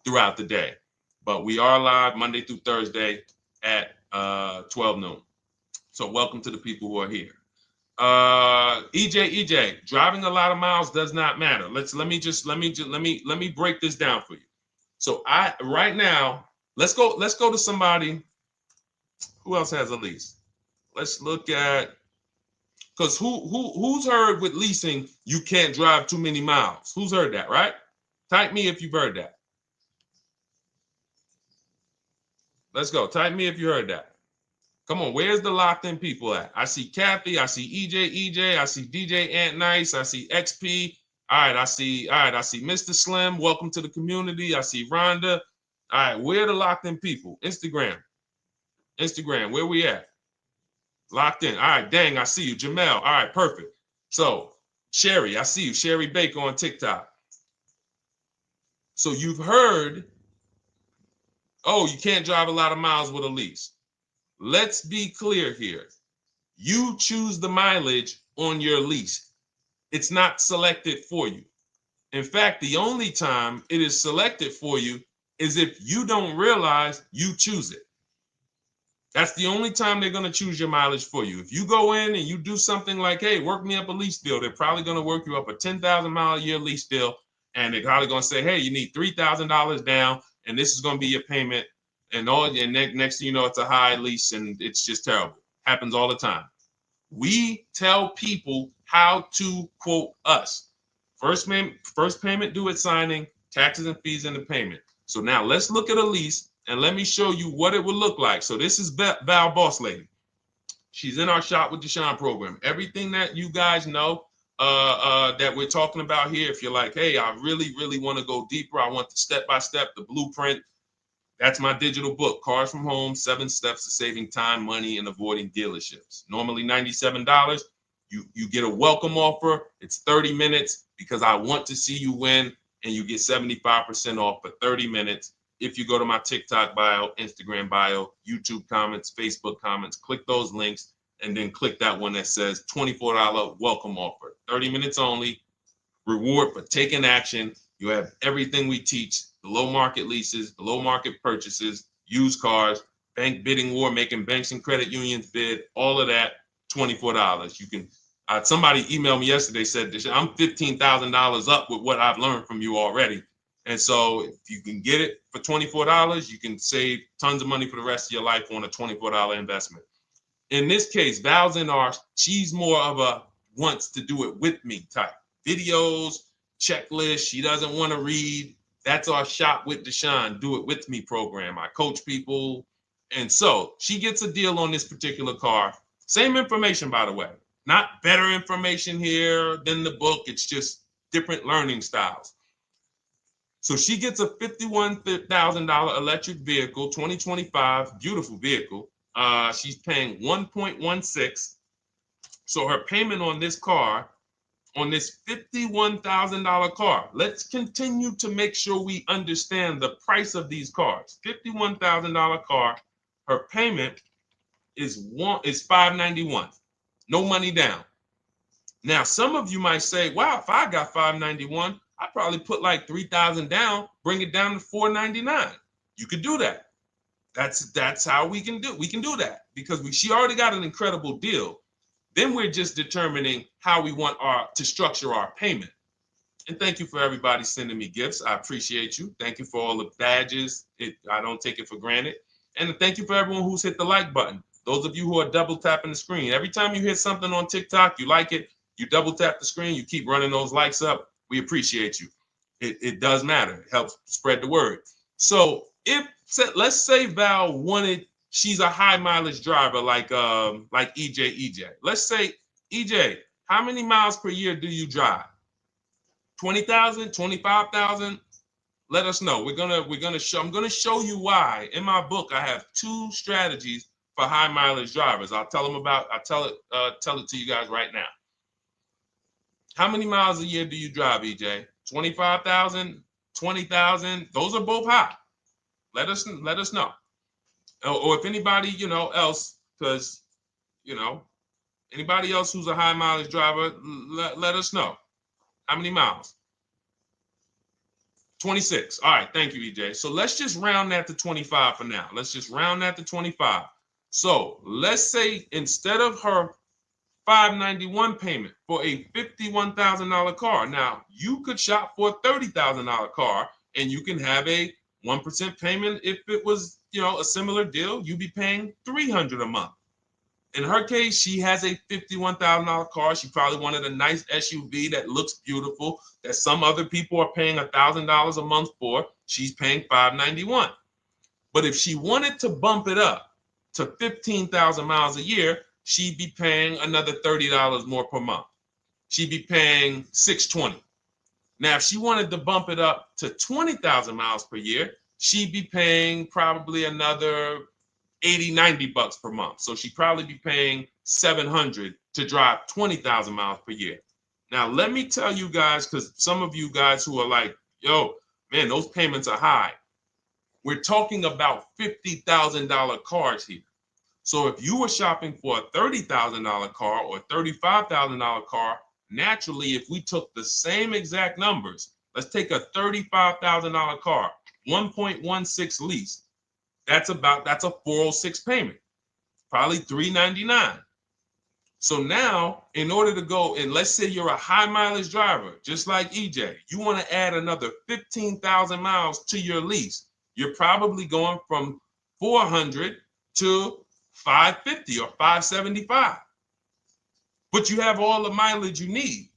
throughout the day. But we are live Monday through Thursday at 12 noon. So welcome to the people who are here. EJ, driving a lot of miles does not matter. Let me break this down for you. So right now, let's go to somebody who else has a lease. Let's look at Because who's heard with leasing, you can't drive too many miles? Who's heard that, right? Type me if you've heard that. Let's go. Type me if you heard that. Come on, where's the locked in people at? I see Kathy, I see EJ, I see DJ Ant Nice, I see XP. All right, I see Mr. Slim. Welcome to the community. I see Rhonda. All right, where are the locked in people? Instagram, where we at? Locked in. All right, dang, I see you. Jamel. All right, perfect. So, Sherry, I see you. Sherry Baker on TikTok. So you've heard, oh, you can't drive a lot of miles with a lease. Let's be clear here. You choose the mileage on your lease. It's not selected for you. In fact, the only time it is selected for you is if you don't realize you choose it. That's the only time they're going to choose your mileage for you. If you go in and you do something like, hey, work me up a lease deal, they're probably going to work you up a 10,000 mile a year lease deal. And they're probably going to say, hey, you need $3,000 down, and this is going to be your payment. And next thing you know, it's a high lease, and it's just terrible. Happens all the time. We tell people how to quote us. First payment due at signing, taxes and fees in the payment. So now let's look at a lease, and let me show you what it would look like. So this is Val Boss Lady. She's in our Shop with Deshone program. Everything that you guys know that we're talking about here, if you're like, hey, I really, really want to go deeper, I want the step-by-step, the blueprint, that's my digital book, Cars from Home, 7 Steps to Saving Time, Money, and Avoiding Dealerships. Normally $97. You get a welcome offer. It's 30 minutes because I want to see you win, and you get 75% off for 30 minutes. If you go to my TikTok bio, Instagram bio, YouTube comments, Facebook comments, click those links, and then click that one that says $24 welcome offer. 30 minutes only, reward for taking action. You have everything we teach, the low market leases, the low market purchases, used cars, bank bidding war, making banks and credit unions bid, all of that, $24. You can, somebody emailed me yesterday, said, I'm $15,000 up with what I've learned from you already. And so if you can get it for $24, you can save tons of money for the rest of your life on a $24 investment. In this case, Val's in our, she's more of a wants to do it with me type. Videos, checklist, she doesn't want to read. That's our Shop with Deshone, do it with me program. I coach people. And so she gets a deal on this particular car. Same information, by the way. Not better information here than the book. It's just different learning styles. So she gets a $51,000 electric vehicle, 2025, beautiful vehicle. She's paying 1.16. So her payment on this car, on this $51,000 car, let's continue to make sure we understand the price of these cars. $51,000 car, her payment is $591. No money down. Now, some of you might say, wow, if I got $591, I'd probably put like $3,000 down, bring it down to $499. You could do that. That's how we can do. We can do that because she already got an incredible deal. Then we're just determining how we want to structure our payment. And thank you for everybody sending me gifts. I appreciate you. Thank you for all the badges. I don't take it for granted. And thank you for everyone who's hit the like button. Those of you who are double tapping the screen. Every time you hit something on TikTok, you like it, you double tap the screen, you keep running those likes up. We appreciate you. It does matter. It helps spread the word. So let's say Val wanted, she's a high mileage driver like EJ. Let's say, EJ, how many miles per year do you drive? 20,000, 25,000? Let us know. I'm gonna show you why. In my book, I have 2 strategies for high mileage drivers. I'll tell it to you guys right now. How many miles a year do you drive, EJ? 25,000, 20,000? Those are both high. Let us know. Or if anybody, else, because, anybody else who's a high mileage driver, let us know. How many miles? 26. All right. Thank you, EJ. So let's just round that to 25 for now. Let's just round that to 25. So let's say instead of her $591 payment for a $51,000 car, now you could shop for a $30,000 car and you can have a 1% payment. If it was, a similar deal, you'd be paying $300 a month. In her case, she has a $51,000 car. She probably wanted a nice SUV that looks beautiful, that some other people are paying $1,000 a month for. She's paying $591. But if she wanted to bump it up to 15,000 miles a year, she'd be paying another $30 more per month. She'd be paying $620. Now, if she wanted to bump it up to 20,000 miles per year, she'd be paying probably another 80, 90 bucks per month. So she'd probably be paying 700 to drive 20,000 miles per year. Now, let me tell you guys, because some of you guys who are like, yo, man, those payments are high. We're talking about $50,000 cars here. So if you were shopping for a $30,000 car or a $35,000 car, naturally, if we took the same exact numbers, let's take a $35,000 car, 1.16 lease. That's a 406 payment, probably $399. So now, in order to go, and let's say you're a high mileage driver, just like EJ, you want to add another 15,000 miles to your lease. You're probably going from 400 to 550 or 575. But you have all the mileage you need.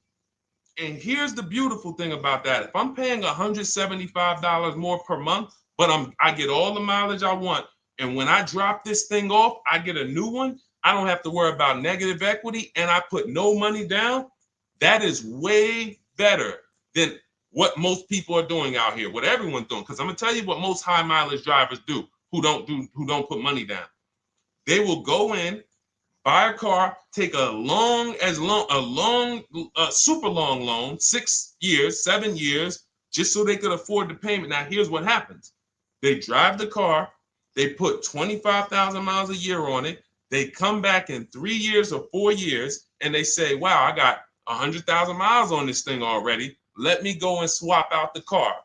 And here's the beautiful thing about that. If I'm paying $175 more per month, but I get all the mileage I want, and when I drop this thing off, I get a new one, I don't have to worry about negative equity, and I put no money down. That is way better than what most people are doing out here, what everyone's doing. Because I'm gonna tell you what most high mileage drivers do who don't put money down. They will go in, buy a car, take a super long loan, 6 years, 7 years, just so they could afford the payment. Now, here's what happens. They drive the car, they put 25,000 miles a year on it. They come back in 3 years or 4 years, and they say, wow, I got 100,000 miles on this thing already. Let me go and swap out the car.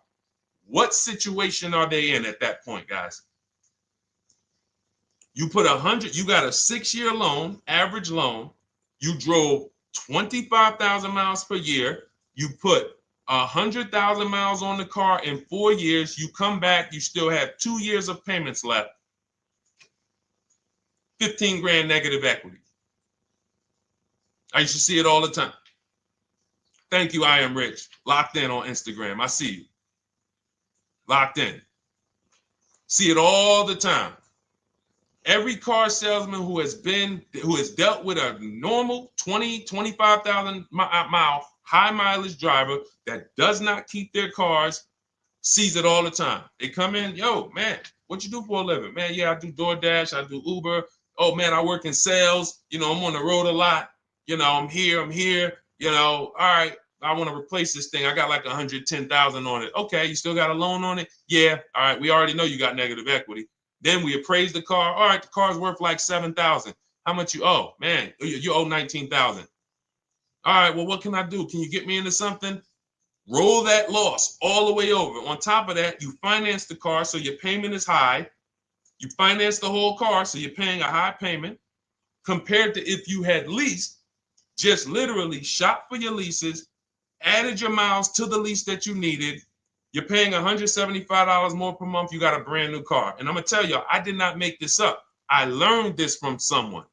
What situation are they in at that point, guys? You put 100, you got a 6-year loan, average loan. You drove 25,000 miles per year. You put 100,000 miles on the car in 4 years. You come back, you still have 2 years of payments left. 15 grand negative equity. I used to see it all the time. Thank you, I am rich. Locked in on Instagram. I see you. Locked in. See it all the time. Every car salesman who has dealt with a normal 25,000 mile high mileage driver that does not keep their cars sees it all the time. They come in, yo, man, what you do for a living? Man, yeah, I do DoorDash, I do Uber. Oh man, I work in sales. You know, I'm on the road a lot. You know, I'm here. You know, all right, I want to replace this thing. I got like 110,000 on it. Okay, you still got a loan on it? Yeah. All right, we already know you got negative equity. Then we appraise the car. All right, the car's worth like 7,000. How much you owe? Man, you owe 19,000. All right, well, what can I do? Can you get me into something? Roll that loss all the way over. On top of that, you finance the car, so your payment is high. You finance the whole car, so you're paying a high payment compared to if you had leased, just literally shop for your leases, added your miles to the lease that you needed. You're paying $175 more per month. You got a brand new car. And I'm going to tell you, I did not make this up. I learned this from someone.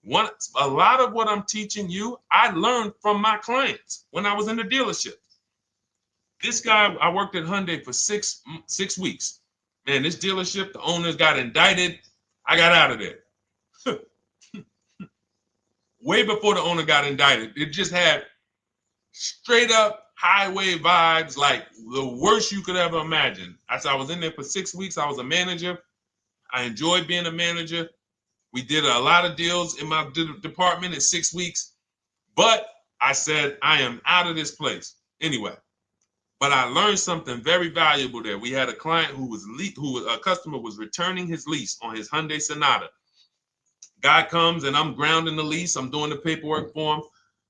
A lot of what I'm teaching you, I learned from my clients when I was in the dealership. This guy, I worked at Hyundai for six weeks. Man, this dealership, the owners got indicted. I got out of there. Way before the owner got indicted. It just had straight up highway vibes, like the worst you could ever imagine. I was in there for 6 weeks. I was a manager. I enjoyed being a manager. We did a lot of deals in my department in 6 weeks. But I said, I am out of this place. Anyway. But I learned something very valuable there. We had a client a customer was returning his lease on his Hyundai Sonata. Guy comes and I'm grounding the lease. I'm doing the paperwork for him.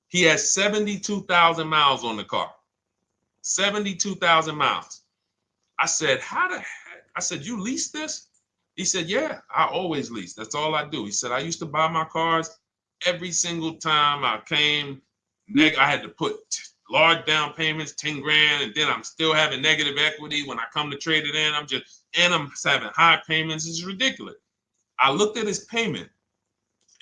He has 72,000 miles on the car. 72,000 miles. I said, how the heck? I said, you lease this? He said, yeah, I always lease. That's all I do. He said, I used to buy my cars every single time I came. I had to put large down payments, 10 grand, and then I'm still having negative equity when I come to trade it in. I'm having high payments. It's ridiculous. I looked at his payment.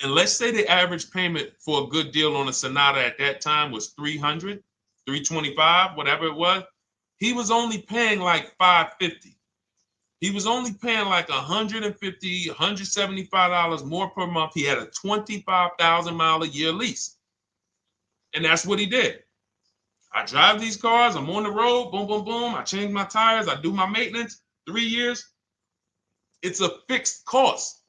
And let's say the average payment for a good deal on a Sonata at that time was 300, 325, whatever it was. He was only paying like 550. He was only paying like $150, $175 more per month. He had a 25,000 mile a year lease. And that's what he did. I drive these cars, I'm on the road, boom, boom, boom. I change my tires, I do my maintenance, 3 years. It's a fixed cost.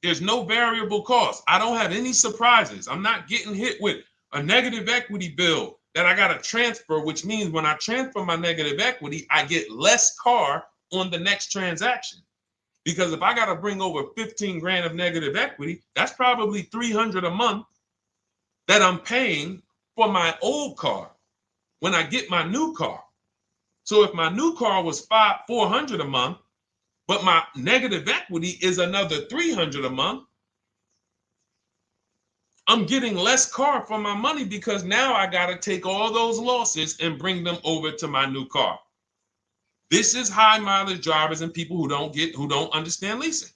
There's no variable cost. I don't have any surprises. I'm not getting hit with a negative equity bill that I got to transfer, which means when I transfer my negative equity, I get less car on the next transaction. Because if I got to bring over 15 grand of negative equity, that's probably 300 a month that I'm paying for my old car when I get my new car. So if my new car was 400 a month, but my negative equity is another 300 a month, I'm getting less car for my money because now I got to take all those losses and bring them over to my new car. This is high mileage drivers and people who don't understand leasing.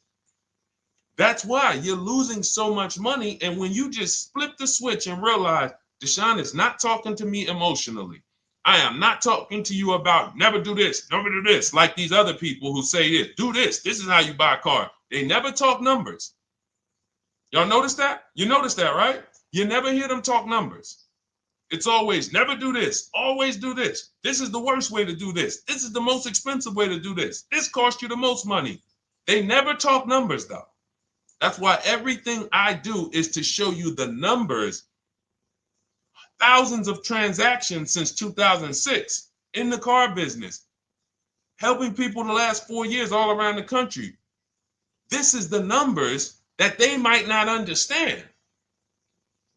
That's why you're losing so much money. And when you just flip the switch and realize Deshone is not talking to me emotionally, I am not talking to you about never do this, like these other people who say this, do this. This is how you buy a car. They never talk numbers. Y'all notice that? You notice that, right? You never hear them talk numbers. It's always never do this, always do this. This is the worst way to do this. This is the most expensive way to do this. This costs you the most money. They never talk numbers though. That's why everything I do is to show you the numbers. Thousands of transactions since 2006 in the car business, helping people the last 4 years all around the country. This is the numbers that they might not understand.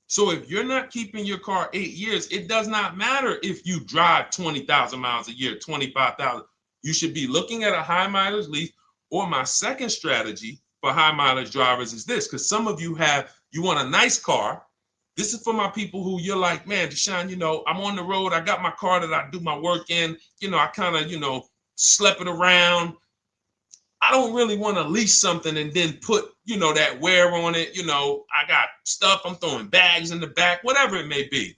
So if you're not keeping your car 8 years, it does not matter if you drive 20,000 miles a year, 25,000. You should be looking at a high mileage lease. Or my second strategy for high mileage drivers is this, because some of you want a nice car. This is for my people who you're like, man, Deshone, I'm on the road. I got my car that I do my work in. I kind of, slep it around. I don't really want to lease something and then put, that wear on it. I got stuff. I'm throwing bags in the back, whatever it may be.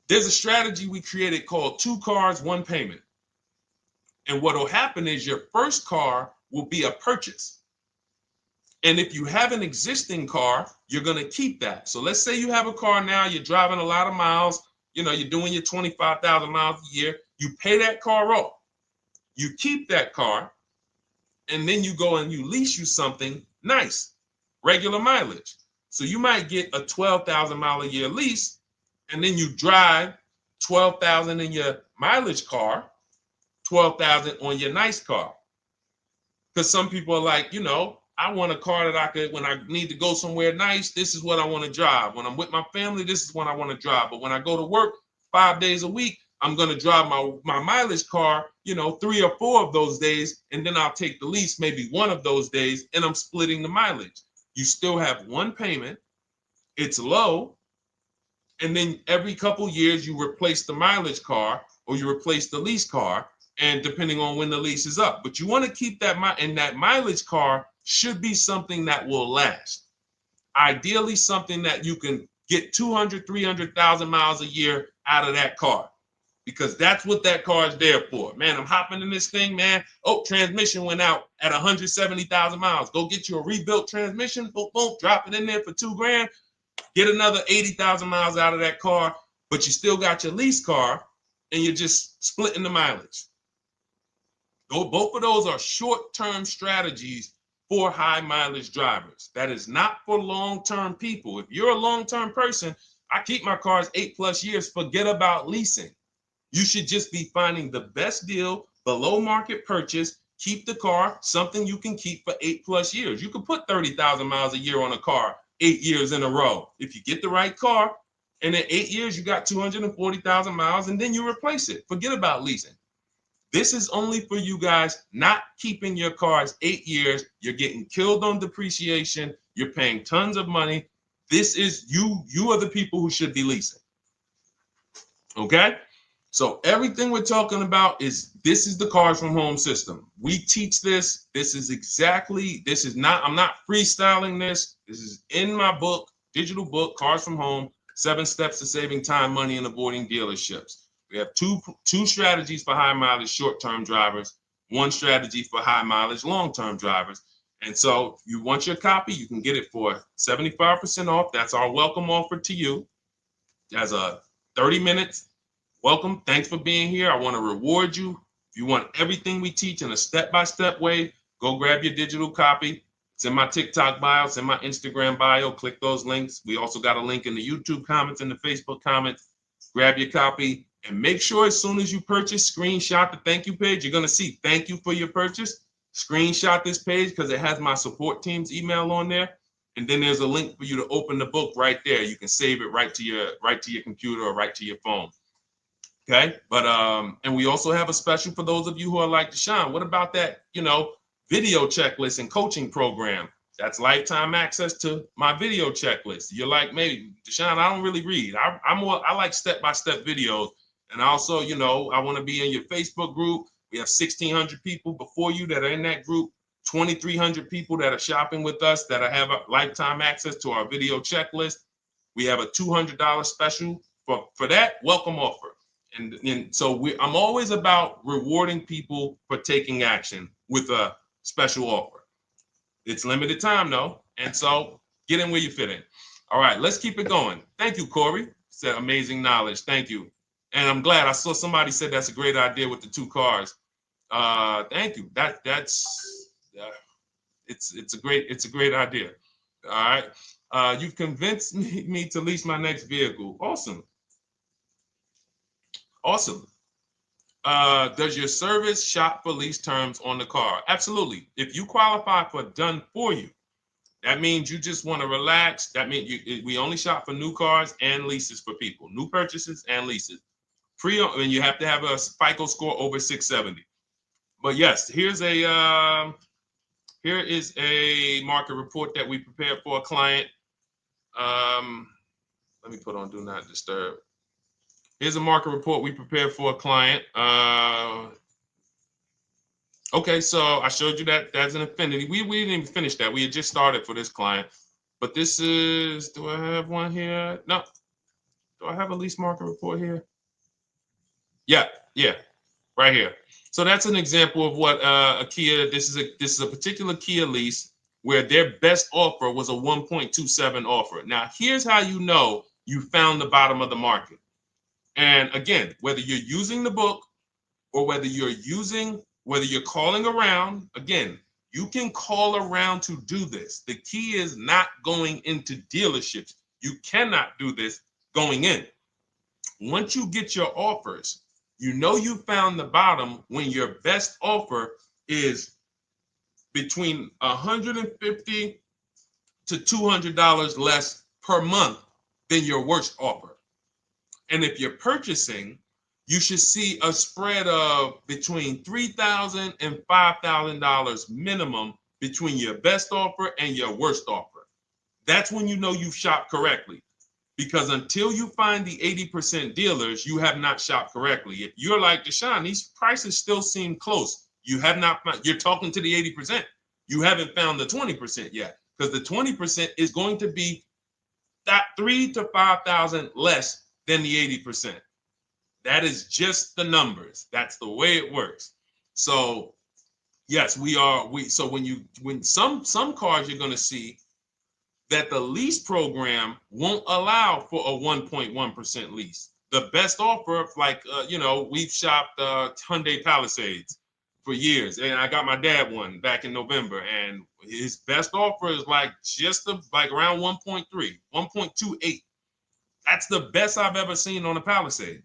There's a strategy we created called 2 cars, 1 payment. And what will happen is your first car will be a purchase. And if you have an existing car, you're going to keep that. So let's say you have a car now, you're driving a lot of miles, you're doing your 25,000 miles a year. You pay that car off. You keep that car, and then you go and you lease you something nice, regular mileage. So you might get a 12,000 mile a year lease, and then you drive 12,000 in your mileage car, 12,000 on your nice car. Because some people are like, I want a car that I could, when I need to go somewhere nice, this is what I want to drive. When I'm with my family, this is what I want to drive. But when I go to work 5 days a week, I'm going to drive my mileage car, 3 or 4 of those days. And then I'll take the lease maybe 1 of those days, and I'm splitting the mileage. You still have 1 payment. It's low. And then every couple years, you replace the mileage car or you replace the lease car. And depending on when the lease is up. But you want to keep that, and that mileage car should be something that will last. Ideally, something that you can get 200, 300,000 miles a year out of that car, because that's what that car is there for. Man, I'm hopping in this thing, man. Oh, transmission went out at 170,000 miles. Go get you a rebuilt transmission, boom, boom, drop it in there for $2 grand, get another 80,000 miles out of that car, but you still got your lease car and you're just splitting the mileage. Both of those are short-term strategies for high mileage drivers. That is not for long-term people. If you're a long-term person, I keep my cars 8+ years, forget about leasing. You should just be finding the best deal, below market purchase, keep the car, something you can keep for 8+ years. You can put 30,000 miles a year on a car 8 years in a row. If you get the right car, and in 8 years, you got 240,000 miles, and then you replace it. Forget about leasing. This is only for you guys not keeping your cars 8 years. You're getting killed on depreciation. You're paying tons of money. This is you. You are the people who should be leasing. Okay? So everything we're talking about this is the Cars from Home system. We teach this. This is not, I'm not freestyling this. This is in my book, digital book, Cars from Home, 7 Steps to Saving Time, Money, and Avoiding Dealerships. We have two strategies for high mileage short-term drivers, one strategy for high mileage long-term drivers. And so if you want your copy, you can get it for 75% off. That's our welcome offer to you. As a 30 minutes welcome. Thanks for being here. I want to reward you. If you want everything we teach in a step-by-step way, go grab your digital copy. It's in my TikTok bio. It's in my Instagram bio. Click those links. We also got a link in the YouTube comments and the Facebook comments. Grab your copy and make sure as soon as you purchase, screenshot the thank you page. You're going to see thank you for your purchase. Screenshot this page because it has my support team's email on there. And then there's a link for you to open the book right there. You can save it right to your computer or right to your phone. Okay, but and we also have a special for those of you who are like Deshone. What about that, video checklist and coaching program? That's lifetime access to my video checklist. You're like, maybe Deshone, I don't really read. I like step-by-step videos. And also, I want to be in your Facebook group. We have 1,600 people before you that are in that group, 2,300 people that are shopping with us that have a lifetime access to our video checklist. We have a $200 special for that welcome offer. And so I'm always about rewarding people for taking action with a special offer. It's limited time though. And so get in where you fit in. All right, let's keep it going. Thank you, Corey. Said amazing knowledge. Thank you. And I'm glad I saw somebody said that's a great idea with the 2 cars. Thank you. It's a great idea. All right. You've convinced me to lease my next vehicle. Awesome. Awesome. Does your service shop for lease terms on the car? Absolutely. If you qualify for done for you, that means you just want to relax. That means we only shop for new cars and leases for people, new purchases and leases. And you have to have a FICO score over 670. But yes, here is a market report that we prepared for a client. Let me put on Do Not Disturb. Here's a market report we prepared for a client. Okay, so I showed you that that's an Infiniti. We didn't even finish that. We had just started for this client. But this is, do I have one here? No. Do I have a lease market report here? Yeah, right here. So that's an example of what a Kia, this is a particular Kia lease where their best offer was a 1.27 offer. Now, here's how you know you found the bottom of the market. And again, whether you're using the book or whether you're calling around, again, you can call around to do this. The key is not going into dealerships. You cannot do this going in. Once you get your offers, you know you found the bottom when your best offer is between $150 to $200 less per month than your worst offer. And if you're purchasing, you should see a spread of between $3,000 and $5,000 minimum between your best offer and your worst offer. That's when you know you've shopped correctly. Because until you find the 80% dealers, you have not shopped correctly. If you're like Deshone, these prices still seem close. You have not found, you're talking to the 80%. You haven't found the 20% yet. Because the 20% is going to be that $3,000 to $5,000 less than the 80%. That is just the numbers. That's the way it works. So yes, so when some cars you're going to see that the lease program won't allow for a 1.1% lease. The best offer, like we've shopped Hyundai Palisades for years, and I got my dad one back in November, and his best offer is like around 1.3, 1.28. That's the best I've ever seen on a Palisade.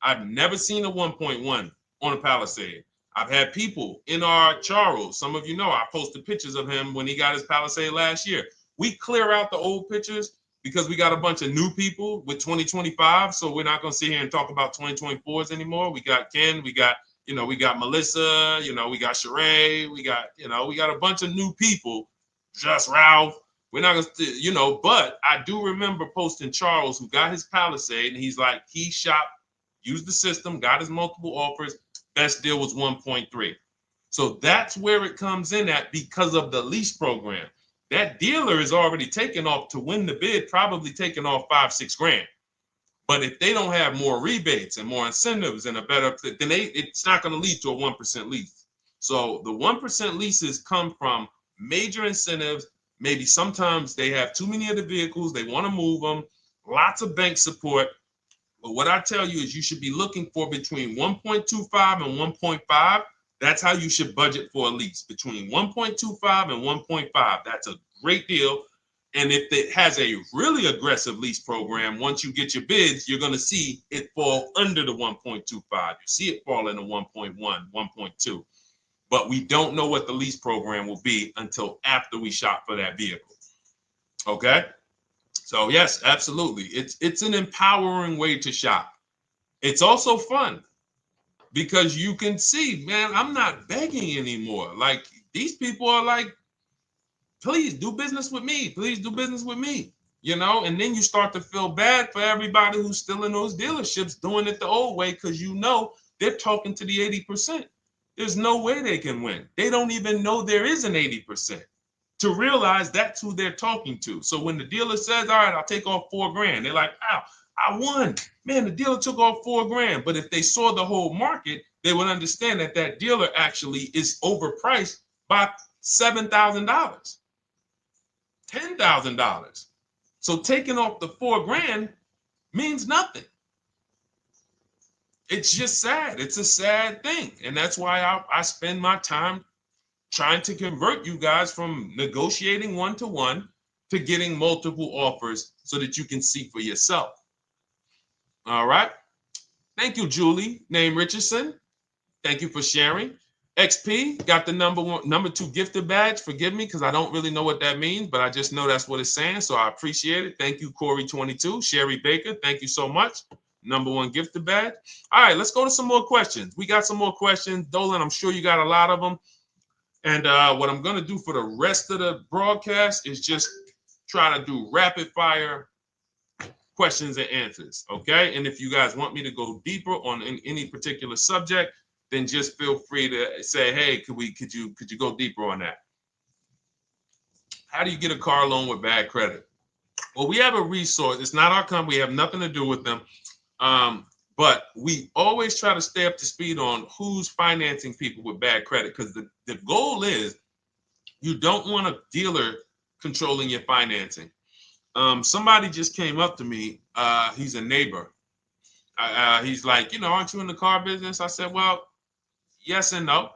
I've never seen a 1.1 on a Palisade. I've had people in our Charles, some of you know, I posted pictures of him when he got his Palisade last year. We clear out the old pictures because we got a bunch of new people with 2025. So we're not going to sit here and talk about 2024s anymore. We got Ken, we got Melissa, we got Sheree, we got a bunch of new people, just Ralph. We're not going to, but I do remember posting Charles who got his Palisade and he's like, he shopped used the system, got his multiple offers. Best deal was 1.3. So that's where it comes in at because of the lease program. That dealer is already taking off to win the bid, probably taking off 5-6 grand. But if they don't have more rebates and more incentives and a better, then it's not going to lead to a 1% lease. So the 1% leases come from major incentives. Maybe sometimes they have too many of the vehicles, they want to move them, lots of bank support. But what I tell you is you should be looking for between 1.25 and 1.5. That's how you should budget for a lease, between 1.25 and 1.5. That's a great deal. And if it has a really aggressive lease program, once you get your bids, you're going to see it fall under the 1.25. You see it fall into 1.1, 1.2. But we don't know what the lease program will be until after we shop for that vehicle. Okay? So yes, absolutely. It's an empowering way to shop. It's also fun because you can see, man, I'm not begging anymore. Like these people are like, please do business with me. Please do business with me. You know, and then you start to feel bad for everybody who's still in those dealerships doing it the old way because you know they're talking to the 80%. There's no way they can win. They don't even know there is an 80%. To realize that's who they're talking to. So when the dealer says, all right, I'll take off 4 grand, they're like, wow, I won. Man, the dealer took off 4 grand. But if they saw the whole market, they would understand that that dealer actually is overpriced by $7,000, $10,000. So taking off the 4 grand means nothing. It's just sad. It's a sad thing. And that's why I spend my time trying to convert you guys from negotiating one-to-one to getting multiple offers so that you can see for yourself. All right. Thank you, Julie, name Richardson. Thank you for sharing. XP got the number 2 gifted badge. Forgive me because I don't really know what that means, but I just know that's what it's saying. So I appreciate it. Thank you, Corey22. Sherry Baker, thank you so much. Number 1 gifted badge. All right, let's go to some more questions. We got some more questions. Dolan, I'm sure you got a lot of them. And what I'm going to do for the rest of the broadcast is just try to do rapid fire questions and answers. Okay. And if you guys want me to go deeper on any particular subject, then just feel free to say, hey, could you go deeper on that? How do you get a car loan with bad credit? Well, we have a resource. It's not our company. We have nothing to do with them. But we always try to stay up to speed on who's financing people with bad credit because the goal is you don't want a dealer controlling your financing. Somebody just came up to me. He's a neighbor. He's like, aren't you in the car business? I said, well, yes and no.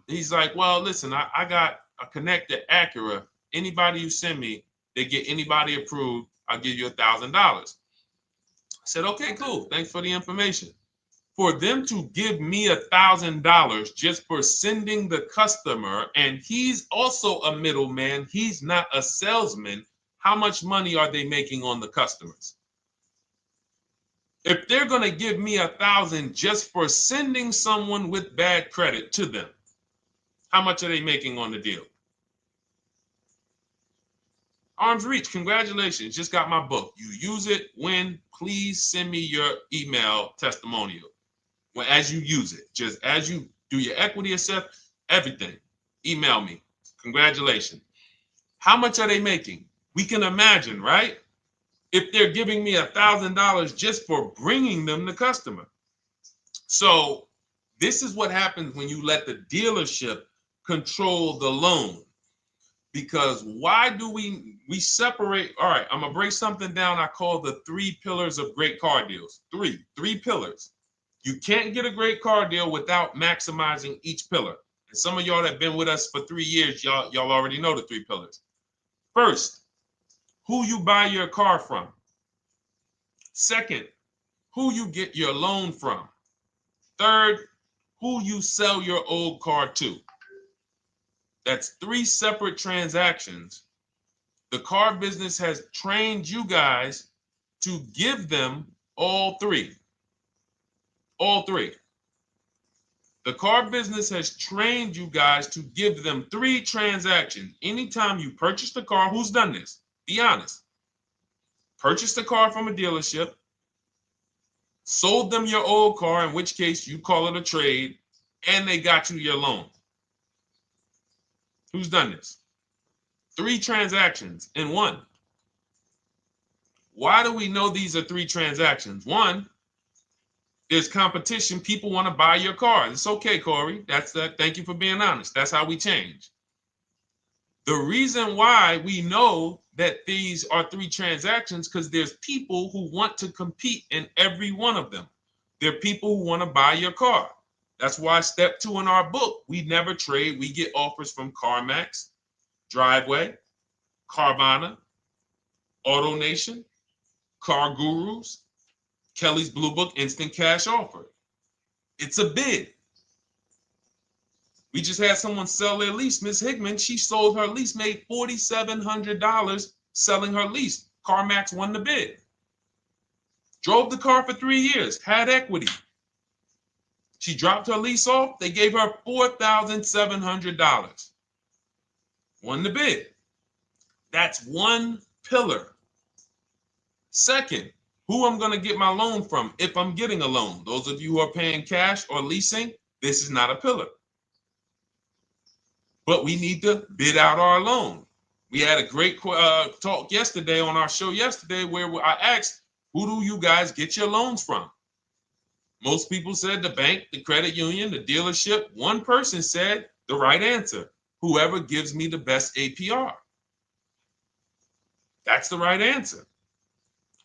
He's like, well, listen, I got a connected Acura. Anybody you send me, they get anybody approved. I'll give you $1,000. I said, okay, cool. Thanks for the information. For them to give me $1,000 just for sending the customer, and he's also a middleman, he's not a salesman, how much money are they making on the customers? If they're going to give me $1,000 just for sending someone with bad credit to them, how much are they making on the deal? Arms Reach, congratulations. Just got my book. You use it when, please send me your email testimonial. Well, as you use it, just as you do your equity assessment, everything, email me. Congratulations. How much are they making? We can imagine, right? If they're giving me $1,000 just for bringing them the customer. So this is what happens when you let the dealership control the loan. Because why do we separate? All right, I'm gonna break something down I call the 3 pillars of great car deals. Three pillars. You can't get a great car deal without maximizing each pillar. And some of y'all that have been with us for 3 years, y'all already know the 3 pillars. First, who you buy your car from. Second, who you get your loan from. Third, who you sell your old car to. That's 3 separate transactions. The car business has trained you guys to give them all 3. All 3. The car business has trained you guys to give them 3 transactions. Anytime you purchase the car, who's done this? Be honest. Purchase the car from a dealership, sold them your old car, in which case you call it a trade, and they got you your loan. Who's done this? 3 transactions in one. Why do we know these are 3 transactions? One, there's competition. People want to buy your car. It's okay, Corey. That's that. Thank you for being honest. That's how we change. The reason why we know that these are 3 transactions because there's people who want to compete in every one of them. There are people who want to buy your car. That's why step 2 in our book, we never trade. We get offers from CarMax, Driveway, Carvana, AutoNation, Car Gurus, Kelly's Blue Book, Instant Cash Offer. It's a bid. We just had someone sell their lease. Miss Hickman, she sold her lease, made $4,700 selling her lease. CarMax won the bid. Drove the car for 3 years, had equity. She dropped her lease off. They gave her $4,700. Won the bid. That's one pillar. Second, who I'm going to get my loan from if I'm getting a loan. Those of you who are paying cash or leasing, this is not a pillar. But we need to bid out our loan. We had a great talk yesterday on our show yesterday where I asked, who do you guys get your loans from? Most people said the bank, the credit union, the dealership. One person said the right answer, whoever gives me the best APR. That's the right answer.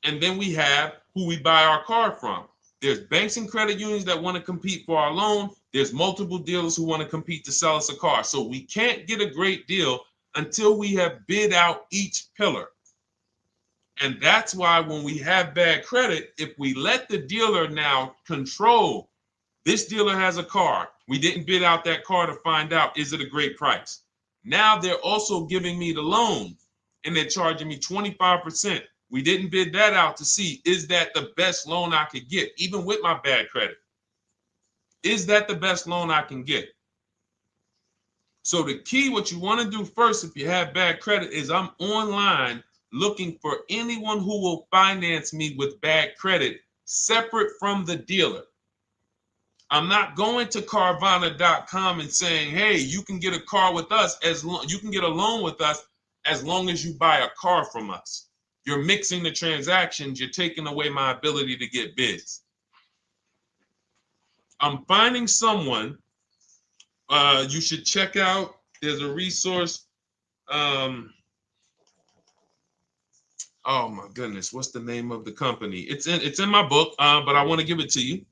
And then we have who we buy our car from. There's banks and credit unions that want to compete for our loan. There's multiple dealers who want to compete to sell us a car. So we can't get a great deal until we have bid out each pillar. And that's why when we have bad credit, if we let the dealer now control, this dealer has a car. We didn't bid out that car to find out, is it a great price? Now they're also giving me the loan and they're charging me 25%. We didn't bid that out to see, is that the best loan I could get, even with my bad credit? Is that the best loan I can get? So the key, what you want to do first, if you have bad credit, is I'm online looking for anyone who will finance me with bad credit separate from the dealer. I'm not going to Carvana.com and saying, hey, you can get a car with us you can get a loan with us as long as you buy a car from us. You're mixing the transactions. You're taking away my ability to get bids. I'm finding someone you should check out. There's a resource. Oh my goodness, what's the name of the company? It's in my book, but I want to give it to you.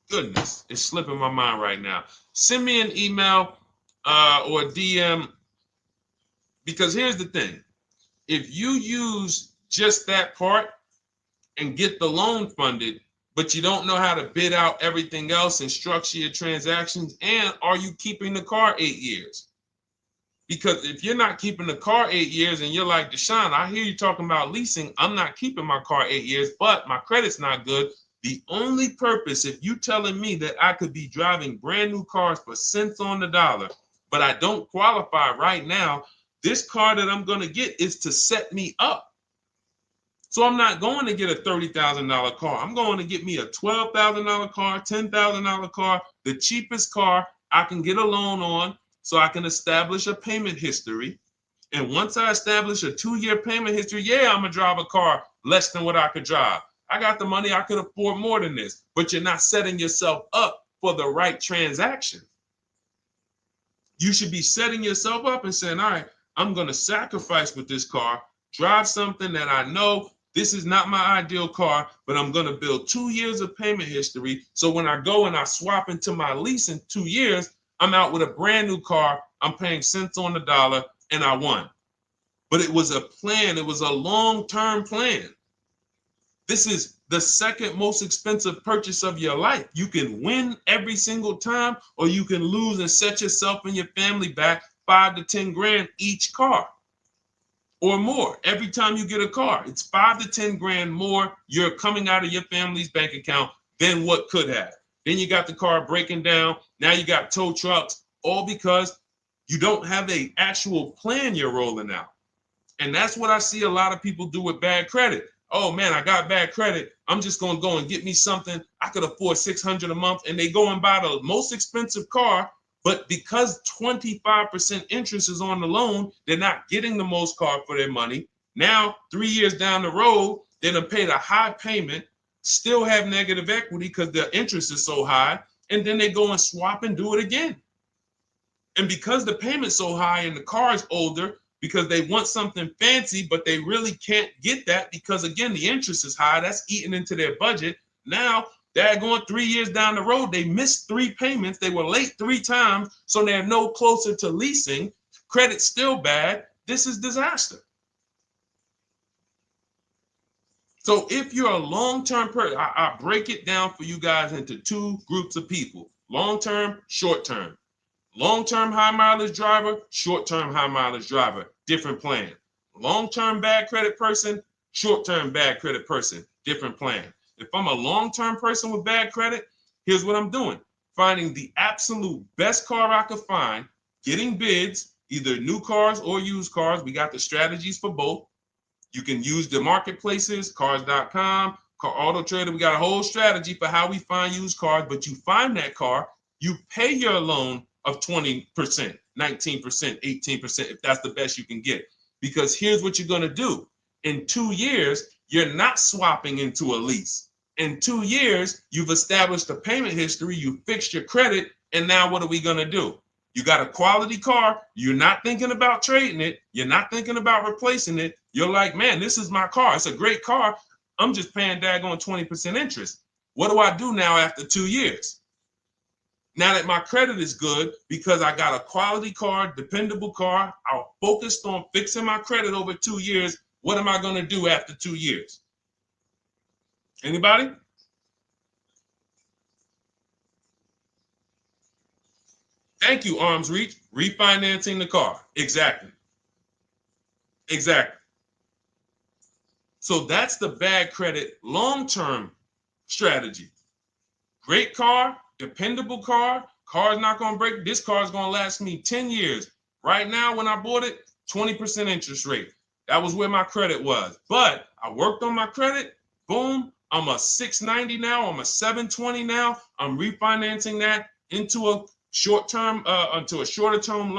Goodness, it's slipping my mind right now. Send me an email or DM, because here's the thing. If you use just that part and get the loan funded, but you don't know how to bid out everything else and structure your transactions, and are you keeping the car 8 years? Because if you're not keeping the car 8 years and you're like, Deshone, I hear you talking about leasing. I'm not keeping my car 8 years, but my credit's not good. The only purpose, if you telling me that I could be driving brand new cars for cents on the dollar, but I don't qualify right now, this car that I'm going to get is to set me up. So I'm not going to get a $30,000 car. I'm going to get me a $12,000 car, $10,000 car, the cheapest car I can get a loan on, so I can establish a payment history. And once I establish a 2-year payment history, yeah, I'm going to drive a car less than what I could drive. I got the money. I could afford more than this. But you're not setting yourself up for the right transaction. You should be setting yourself up and saying, all right, I'm going to sacrifice with this car, drive something that I know this is not my ideal car, but I'm going to build 2 years of payment history. So when I go and I swap into my lease in 2 years, I'm out with a brand new car. I'm paying cents on the dollar, and I won. But it was a plan. It was a long-term plan. This is the second most expensive purchase of your life. You can win every single time, or you can lose and set yourself and your family back 5 to 10 grand each car or more. Every time you get a car, it's 5 to 10 grand more you're coming out of your family's bank account than what could have. Then you got the car breaking down. Now you got tow trucks, all because you don't have an actual plan you're rolling out. And that's what I see a lot of people do with bad credit. Oh man, I got bad credit. I'm just going to go and get me something. I could afford $600 a month. And they go and buy the most expensive car. But because 25% interest is on the loan, they're not getting the most car for their money. Now, 3 years down the road, they're going to pay the high payment, still have negative equity because the interest is so high. And then they go and swap and do it again. And because the payment's so high and the car is older, because they want something fancy, but they really can't get that because, again, the interest is high. That's eating into their budget. Now, they're going 3 years down the road. They missed 3 payments. They were late 3 times, so they're no closer to leasing. Credit's still bad. This is disaster. So if you're a long-term person, I break it down for you guys into 2 groups of people: long-term, short-term. Long-term high mileage driver, short-term high mileage driver, different plan. Long-term bad credit person, short-term bad credit person, different plan. If I'm a long-term person with bad credit, here's what I'm doing: finding the absolute best car I could find, getting bids, either new cars or used cars. We got the strategies for both. You can use the marketplaces, cars.com, Car Auto Trader. We got a whole strategy for how we find used cars, but you find that car, you pay your loan of 20%, 19%, 18%, if that's the best you can get. Because here's what you're going to do. In 2 years, you're not swapping into a lease. In 2 years, you've established a payment history, you fixed your credit, and now what are we going to do? You got a quality car, you're not thinking about trading it, you're not thinking about replacing it. You're like, man, this is my car. It's a great car. I'm just paying daggone 20% interest. What do I do now after 2 years? Now that my credit is good, because I got a quality car, dependable car, I'm focused on fixing my credit over 2 years. What am I going to do after 2 years? Anybody? Thank you, Arms Reach. Refinancing the car. Exactly. Exactly. So that's the bad credit long-term strategy. Great car, dependable car, car's not going to break. This car is going to last me 10 years. Right now, when I bought it, 20% interest rate. That was where my credit was. But I worked on my credit. Boom. I'm a 690 now. I'm a 720 now. I'm refinancing that into a short-term, into a shorter-term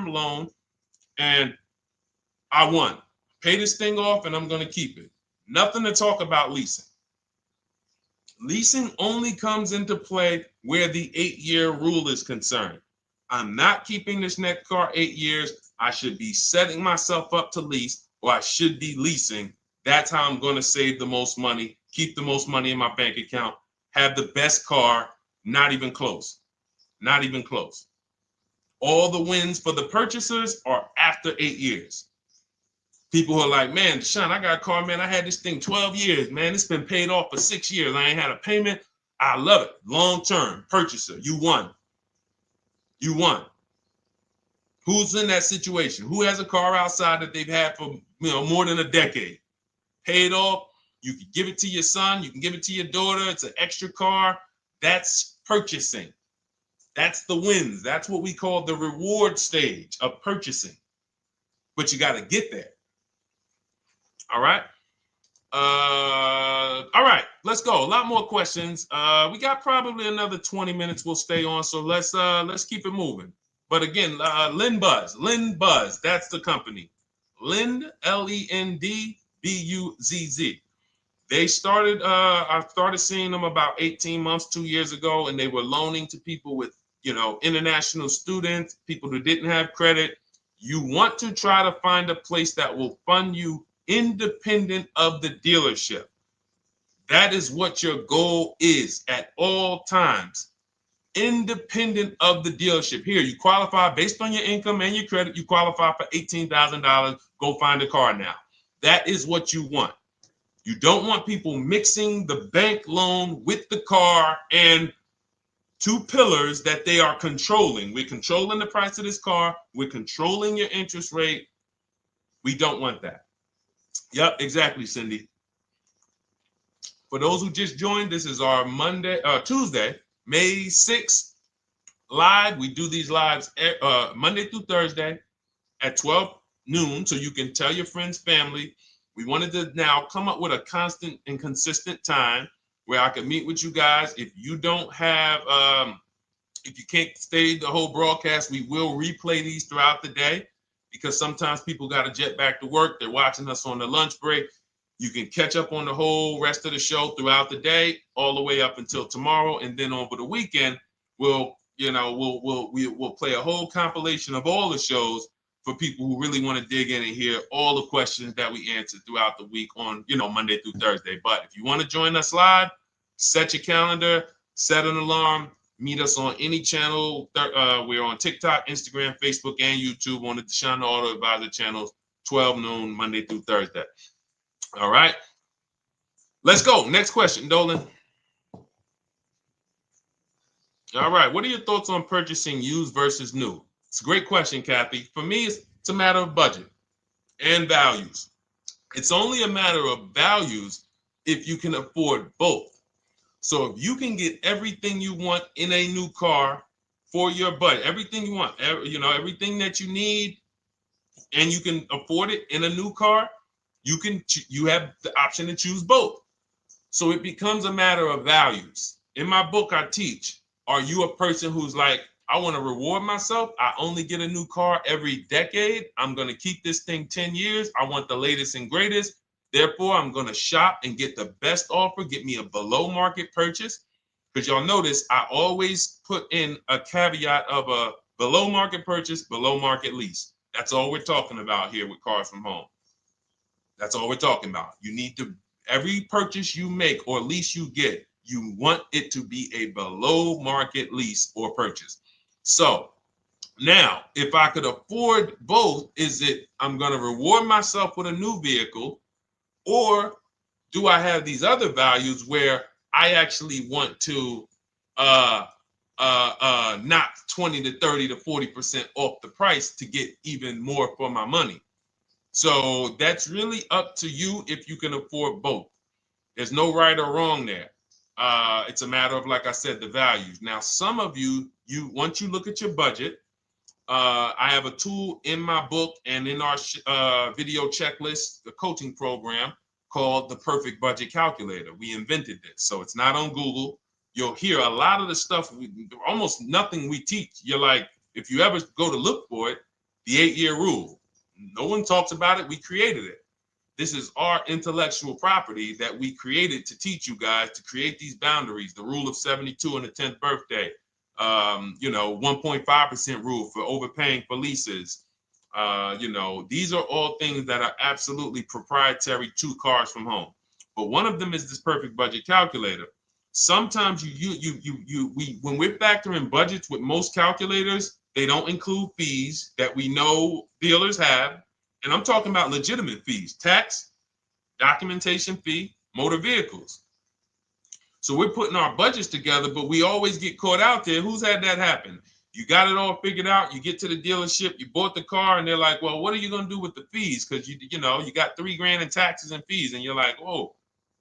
loan, and I won. Pay this thing off, and I'm going to keep it. Nothing to talk about leasing. Leasing only comes into play where the 8-year rule is concerned. I'm not keeping this next car 8 years. I should be setting myself up to lease, or I should be leasing. That's how I'm going to save the most money, keep the most money in my bank account, have the best car. Not even close. Not even close. All the wins for the purchasers are after 8 years. People who are like, man, Sean, I got a car, man. I had this thing 12 years, man. It's been paid off for 6 years. I ain't had a payment. I love it. Long-term purchaser. You won. You won. Who's in that situation? Who has a car outside that they've had for more than a decade? Paid off. You can give it to your son. You can give it to your daughter. It's an extra car. That's purchasing. That's the wins. That's what we call the reward stage of purchasing. But you got to get there. All right. All right. Let's go. A lot more questions. We got probably another 20 minutes. We'll stay on. So let's keep it moving. But again, Lynn Buzz. That's the company. Lind, LEND, They started, I started seeing them about 18 months, 2 years ago, and they were loaning to people with, international students, people who didn't have credit. You want to try to find a place that will fund you independent of the dealership. That is what your goal is at all times. Independent of the dealership. Here, you qualify based on your income and your credit. You qualify for $18,000. Go find a car now. That is what you want. You don't want people mixing the bank loan with the car and 2 pillars that they are controlling. We're controlling the price of this car. We're controlling your interest rate. We don't want that. Yep, exactly, Cindy. For those who just joined, this is our Tuesday, May 6th live. We do these lives Monday through Thursday at 12 noon, so you can tell your friends, family. We wanted to now come up with a constant and consistent time where I can meet with you guys. If you don't have, if you can't stay the whole broadcast, we will replay these throughout the day because sometimes people got to jet back to work. They're watching us on the lunch break. You can catch up on the whole rest of the show throughout the day, all the way up until tomorrow, and then over the weekend, we'll play a whole compilation of all the shows for people who really want to dig in and hear all the questions that we answered throughout the week on, Monday through Thursday. But if you want to join us live, set your calendar, set an alarm, meet us on any channel. We're on TikTok, Instagram, Facebook, and YouTube on the Deshone the Auto Advisor channels, 12 noon, Monday through Thursday. All right. Let's go. Next question, Dolan. All right. What are your thoughts on purchasing used versus new? It's a great question, Kathy. For me, it's a matter of budget and values. It's only a matter of values if you can afford both. So if you can get everything you want in a new car for your budget, everything you want, everything that you need, and you can afford it in a new car, you have the option to choose both. So it becomes a matter of values. In my book, I teach, are you a person who's like, I want to reward myself. I only get a new car every decade. I'm going to keep this thing 10 years. I want the latest and greatest. Therefore, I'm going to shop and get the best offer, get me a below market purchase. Because y'all notice I always put in a caveat of a below market purchase, below market lease. That's all we're talking about here with Cars from Home. That's all we're talking about. You need to, every purchase you make or lease you get, you want it to be a below market lease or purchase. So now, if I could afford both, is it I'm going to reward myself with a new vehicle, or do I have these other values where I actually want to knock 20 to 30 to 40% off the price to get even more for my money? So that's really up to you if you can afford both. There's no right or wrong there. It's a matter of, like I said, the values. Now, some of you once you look at your budget, I have a tool in my book and in our video checklist, the coaching program called the Perfect Budget Calculator. We invented this, so it's not on Google. You'll hear a lot of the stuff, almost nothing we teach. You're like, if you ever go to look for it, the 8-year rule. No one talks about it. We created it. This is our intellectual property that we created to teach you guys to create these boundaries. The rule of 72 and the 10th birthday. 1.5% rule for overpaying for leases. These are all things that are absolutely proprietary to Cars from Home. But one of them is this Perfect Budget Calculator. Sometimes when we're factoring budgets with most calculators, they don't include fees that we know dealers have. And I'm talking about legitimate fees, tax, documentation fee, motor vehicles. So we're putting our budgets together, but we always get caught out there. Who's had that happen? You got it all figured out. You get to the dealership, you bought the car, and they're like, well, what are you going to do with the fees? Because you got $3,000 in taxes and fees. And you're like, whoa,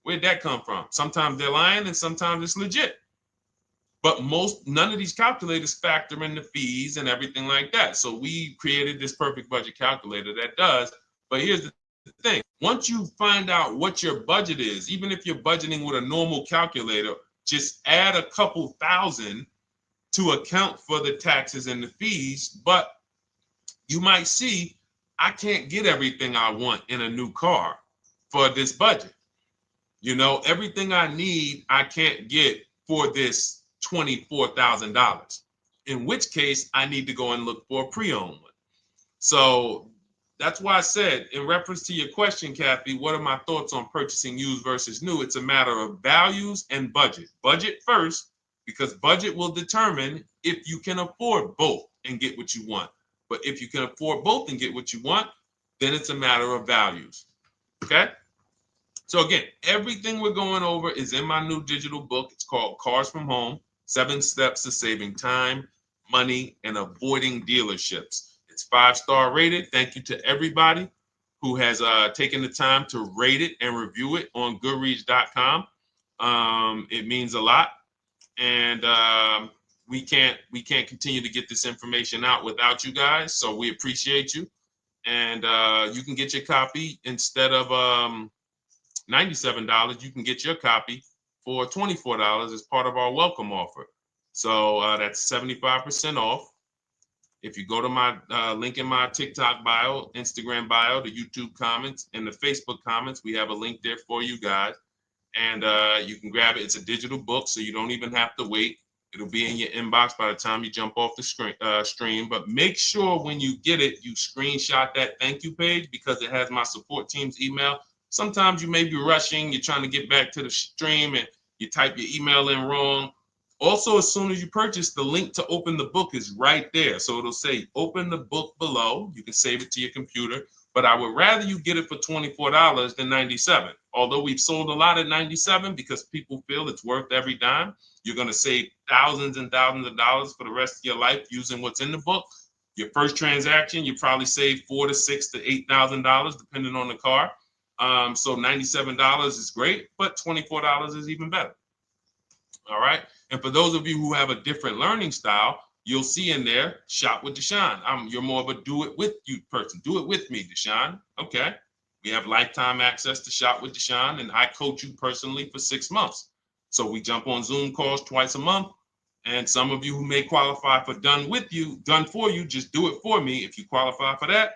where'd that come from? Sometimes they're lying and sometimes it's legit. But none of these calculators factor in the fees and everything like that. So we created this Perfect Budget Calculator that does. But here's the thing. Once you find out what your budget is, even if you're budgeting with a normal calculator, just add a couple thousand to account for the taxes and the fees. But you might see, I can't get everything I want in a new car for this budget. Everything I need, I can't get for this $24,000, in which case I need to go and look for a pre-owned one. So that's why I said, in reference to your question, Kathy, what are my thoughts on purchasing used versus new? It's a matter of values and budget. Budget first, because budget will determine if you can afford both and get what you want. But if you can afford both and get what you want, then it's a matter of values. Okay? So again, everything we're going over is in my new digital book. It's called Cars from Home, 7 Steps to Saving Time, Money, and Avoiding Dealerships. It's 5-star rated. Thank you to everybody who has taken the time to rate it and review it on Goodreads.com. It means a lot. And we can't continue to get this information out without you guys. So we appreciate you. And you can get your copy instead of $97. You can get your copy for $24 as part of our welcome offer. So that's 75% off. If you go to my link in my TikTok bio, Instagram bio, the YouTube comments, and the Facebook comments, we have a link there for you guys. And you can grab it. It's a digital book, so you don't even have to wait. It'll be in your inbox by the time you jump off the stream. But make sure when you get it, you screenshot that thank you page because it has my support team's email. Sometimes you may be rushing. You're trying to get back to the stream and you type your email in wrong. Also, as soon as you purchase, the link to open the book is right there. So it'll say open the book below. You can save it to your computer. But I would rather you get it for $24 than $97. Although we've sold a lot at $97 because people feel it's worth every dime. You're going to save thousands and thousands of dollars for the rest of your life using what's in the book. Your first transaction, you probably save $4,000 to $6,000 to $8,000 depending on the car. So $97 is great, but $24 is even better. All right. And for those of you who have a different learning style, you'll see in there, shop with Deshone. You're more of a do it with you person. Do it with me, Deshone. Okay. We have lifetime access to shop with Deshone, and I coach you personally for 6 months. So we jump on Zoom calls twice a month. And some of you who may qualify for done for you, just do it for me. If you qualify for that,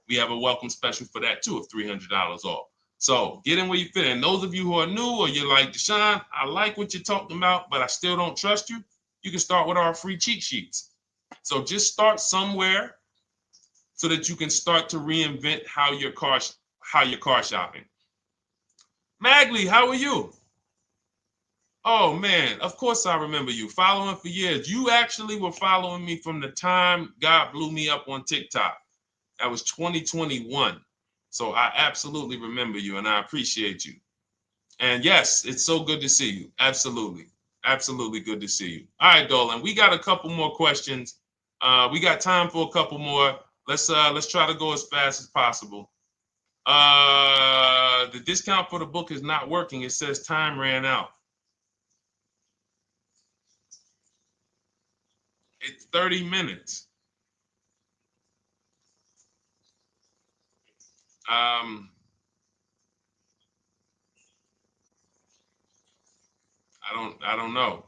we have a welcome special for that too of $300 off. So get in where you fit. And those of you who are new or you're like, Deshone, I like what you're talking about, but I still don't trust you. You can start with our free cheat sheets. So just start somewhere so that you can start to reinvent how you're car shopping. Magley, how are you? Oh man, of course I remember you. Following for years. You actually were following me from the time God blew me up on TikTok. That was 2021. So I absolutely remember you and I appreciate you. And yes, it's so good to see you. Absolutely. Absolutely good to see you. All right, Dolan, we got a couple more questions. We got time for a couple more. Let's try to go as fast as possible. The discount for the book is not working. It says time ran out. It's 30 minutes. I don't know.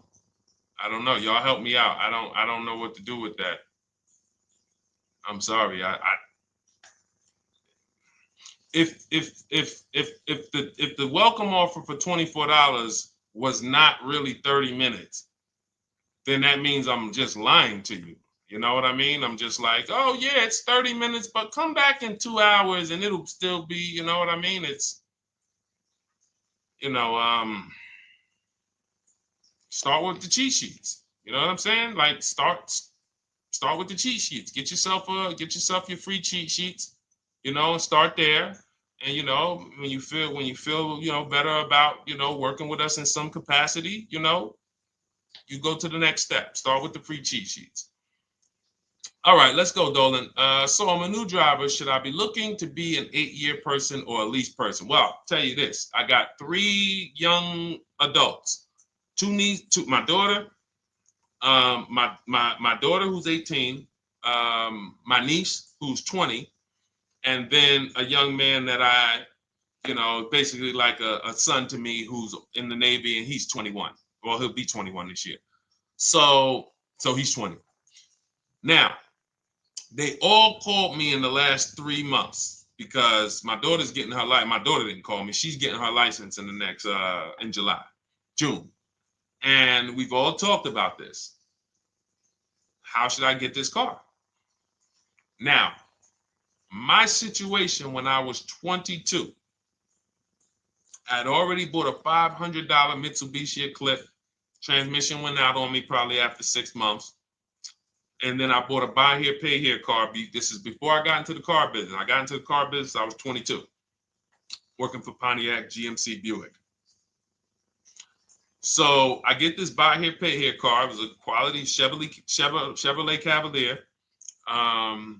I don't know. Y'all help me out. I don't know what to do with that. I'm sorry. If the welcome offer for $24 was not really 30 minutes, then that means I'm just lying to you. You know what I mean? I'm just like, oh yeah, it's 30 minutes, but come back in 2 hours and it'll still be, you know what I mean? It's, start with the cheat sheets. You know what I'm saying? Like start with the cheat sheets. Get yourself your free cheat sheets, and start there. And when you feel better about working with us in some capacity, you go to the next step. Start with the free cheat sheets. All right, let's go, Dolan. So I'm a new driver. Should I be looking to be an 8-year person or a lease person? Well, I'll tell you this. I got 3 young adults. My daughter, my daughter who's 18, my niece who's 20, and then a young man that I, basically like a son to me who's in the Navy and he's 21. Well, he'll be 21 this year. So he's 20. Now, they all called me in the last 3 months because my daughter's getting her license. My daughter didn't call me. She's getting her license in the next, in June. And we've all talked about this. How should I get this car? Now, my situation when I was 22, I had already bought a $500 Mitsubishi Eclipse. Transmission went out on me probably after 6 months. And then I bought a buy here, pay here car. This is before I got into the car business. I got into the car business, I was 22, working for Pontiac GMC Buick. So I get this buy here, pay here car. It was a quality Chevrolet Cavalier. I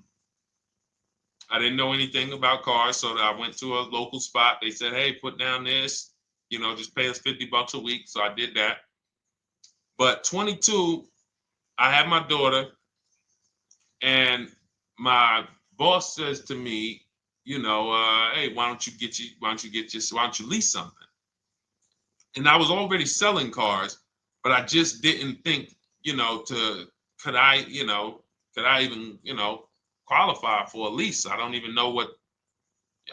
didn't know anything about cars, so I went to a local spot. They said, hey, put down this, just pay us $50 a week. So I did that. But 22, I had my daughter, and my boss says to me, you know, hey, why don't you lease something? And I was already selling cars, but I just didn't think, you know, could I, you know, could I even, you know, qualify for a lease? I don't even know what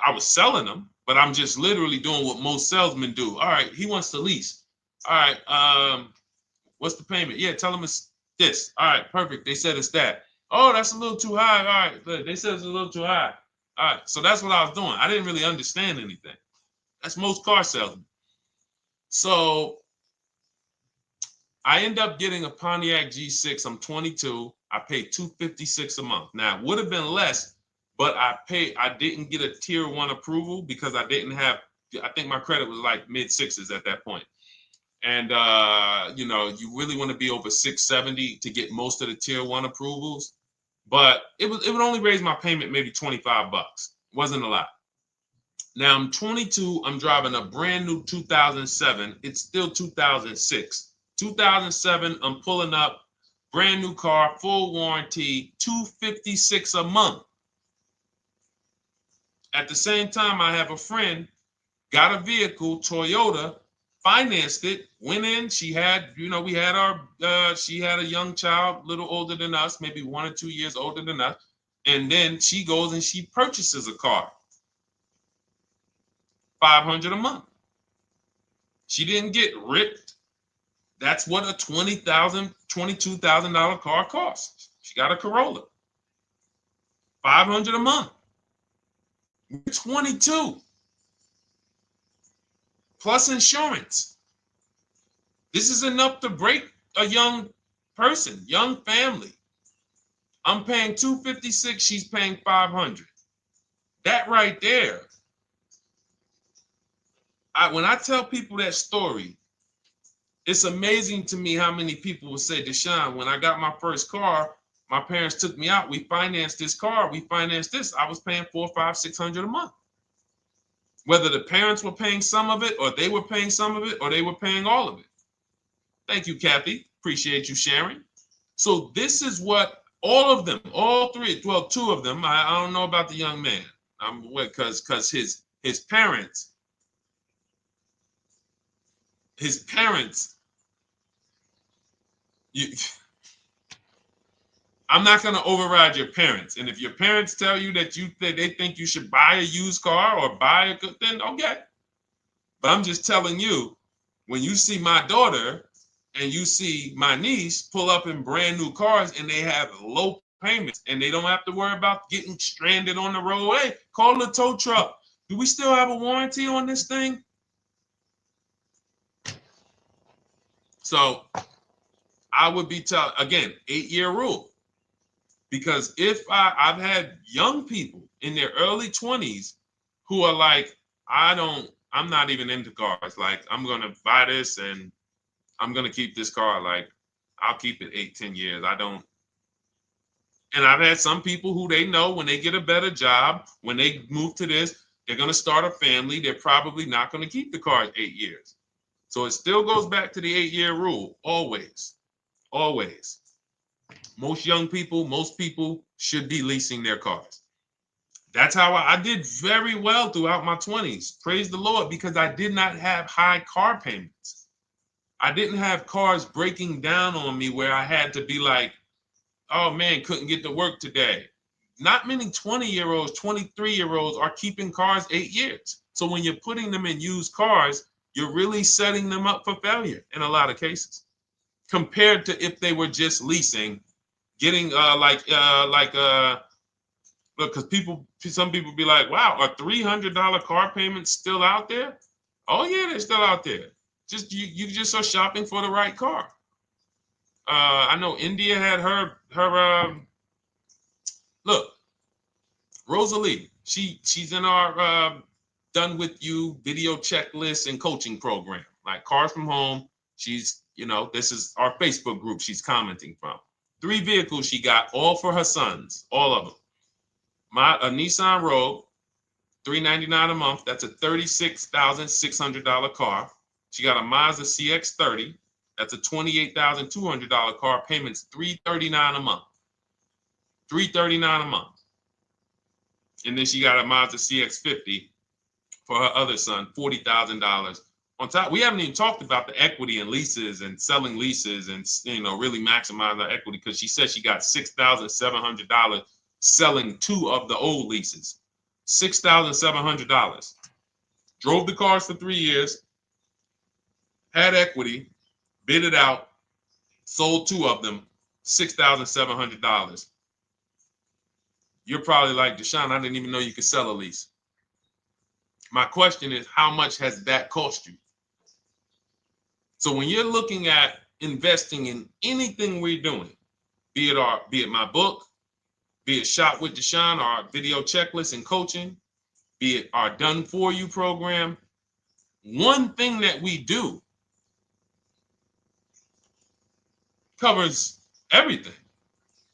I was selling them, but I'm just literally doing what most salesmen do. All right, he wants to lease. All right, what's the payment? Yeah, tell him it's this. All right, perfect. They said it's that. Oh, that's a little too high. All right, they said it's a little too high. All right, so that's what I was doing. I didn't really understand anything. That's most car salesmen. So I end up getting a Pontiac G6. I'm 22. I paid $256 a month. Now it would have been less, but I didn't get a tier 1 approval because I didn't have, I think my credit was like mid sixes at that point. And you know, you really want to be over 670 to get most of the tier 1 approvals. But it would only raise my payment maybe $25. It wasn't a lot. Now I'm 22. I'm driving a brand new 2007. It's still 2006. 2007. I'm pulling up, brand new car, full warranty, $256 a month. At the same time, I have a friend, got a vehicle, Toyota, financed it, went in. She had, you know, we had she had a young child, a little older than us, maybe 1 or 2 years older than us. And then she goes and she purchases a car. $500 a month. She didn't get ripped. That's what a $20,000, $22,000 car costs. She got a Corolla. $500 a month. We're 22. Plus insurance. This is enough to break a young person, young family. I'm paying $256, she's paying $500. That right there. When I tell people that story, it's amazing to me how many people will say, Deshone, when I got my first car, my parents took me out. We financed this car. We financed this. I was paying $400, $500, $600 a month. Whether the parents were paying some of it, or they were paying some of it, or they were paying all of it. Thank you, Kathy. Appreciate you sharing. So this is what all of them, all three, well, 2 of them. I don't know about the young man. Because his parents. I'm not going to override your parents. And if your parents tell you that they think you should buy a used car or buy a good, then okay. But I'm just telling you, when you see my daughter and you see my niece pull up in brand new cars and they have low payments and they don't have to worry about getting stranded on the road. Hey, call the tow truck. Do we still have a warranty on this thing? So I would be again, 8-year rule. Because if I've had young people in their early 20s who are like, I'm not even into cars. Like, I'm going to buy this and I'm going to keep this car. Like, I'll keep it 8-10 years. And I've had some people who they know when they get a better job, when they move to this, they're going to start a family. They're probably not going to keep the car 8 years. So it still goes back to the 8-year rule. Always. Always. Most people should be leasing their cars. That's how I did very well throughout my 20s. Praise the Lord, because I did not have high car payments. I didn't have cars breaking down on me where I had to be like, oh man, couldn't get to work today. Not many 20-year-olds, 23-year-olds are keeping cars 8 years. So when you're putting them in used cars, you're really setting them up for failure in a lot of cases, compared to if they were just leasing, getting because some people be like, wow, are $300 car payments still out there? Oh yeah, they're still out there. Just you just are shopping for the right car. I know India had her look, Rosalie, she's in our done with you video checklist and coaching program, like Cars from Home. She's, this is our Facebook group she's commenting from. 3 vehicles she got, all for her sons, all of them. A Nissan Rogue, $399 a month. That's a $36,600 car. She got a Mazda CX-30. That's a $28,200 car. Payments $339 a month. $339 a month. And then she got a Mazda CX-50 for her other son, $40,000. On top, we haven't even talked about the equity and leases and selling leases and, you know, really maximize her equity, because she said she got $6,700 selling 2 of the old leases. $6,700. Drove the cars for 3 years, had equity, bid it out, sold 2 of them, $6,700. You're probably like, Deshone, I didn't even know you could sell a lease. My question is, how much has that cost you? So when you're looking at investing in anything we're doing, be it my book, be it Shop with Deshone, our video checklist and coaching, be it our Done For You program, one thing that we do covers everything.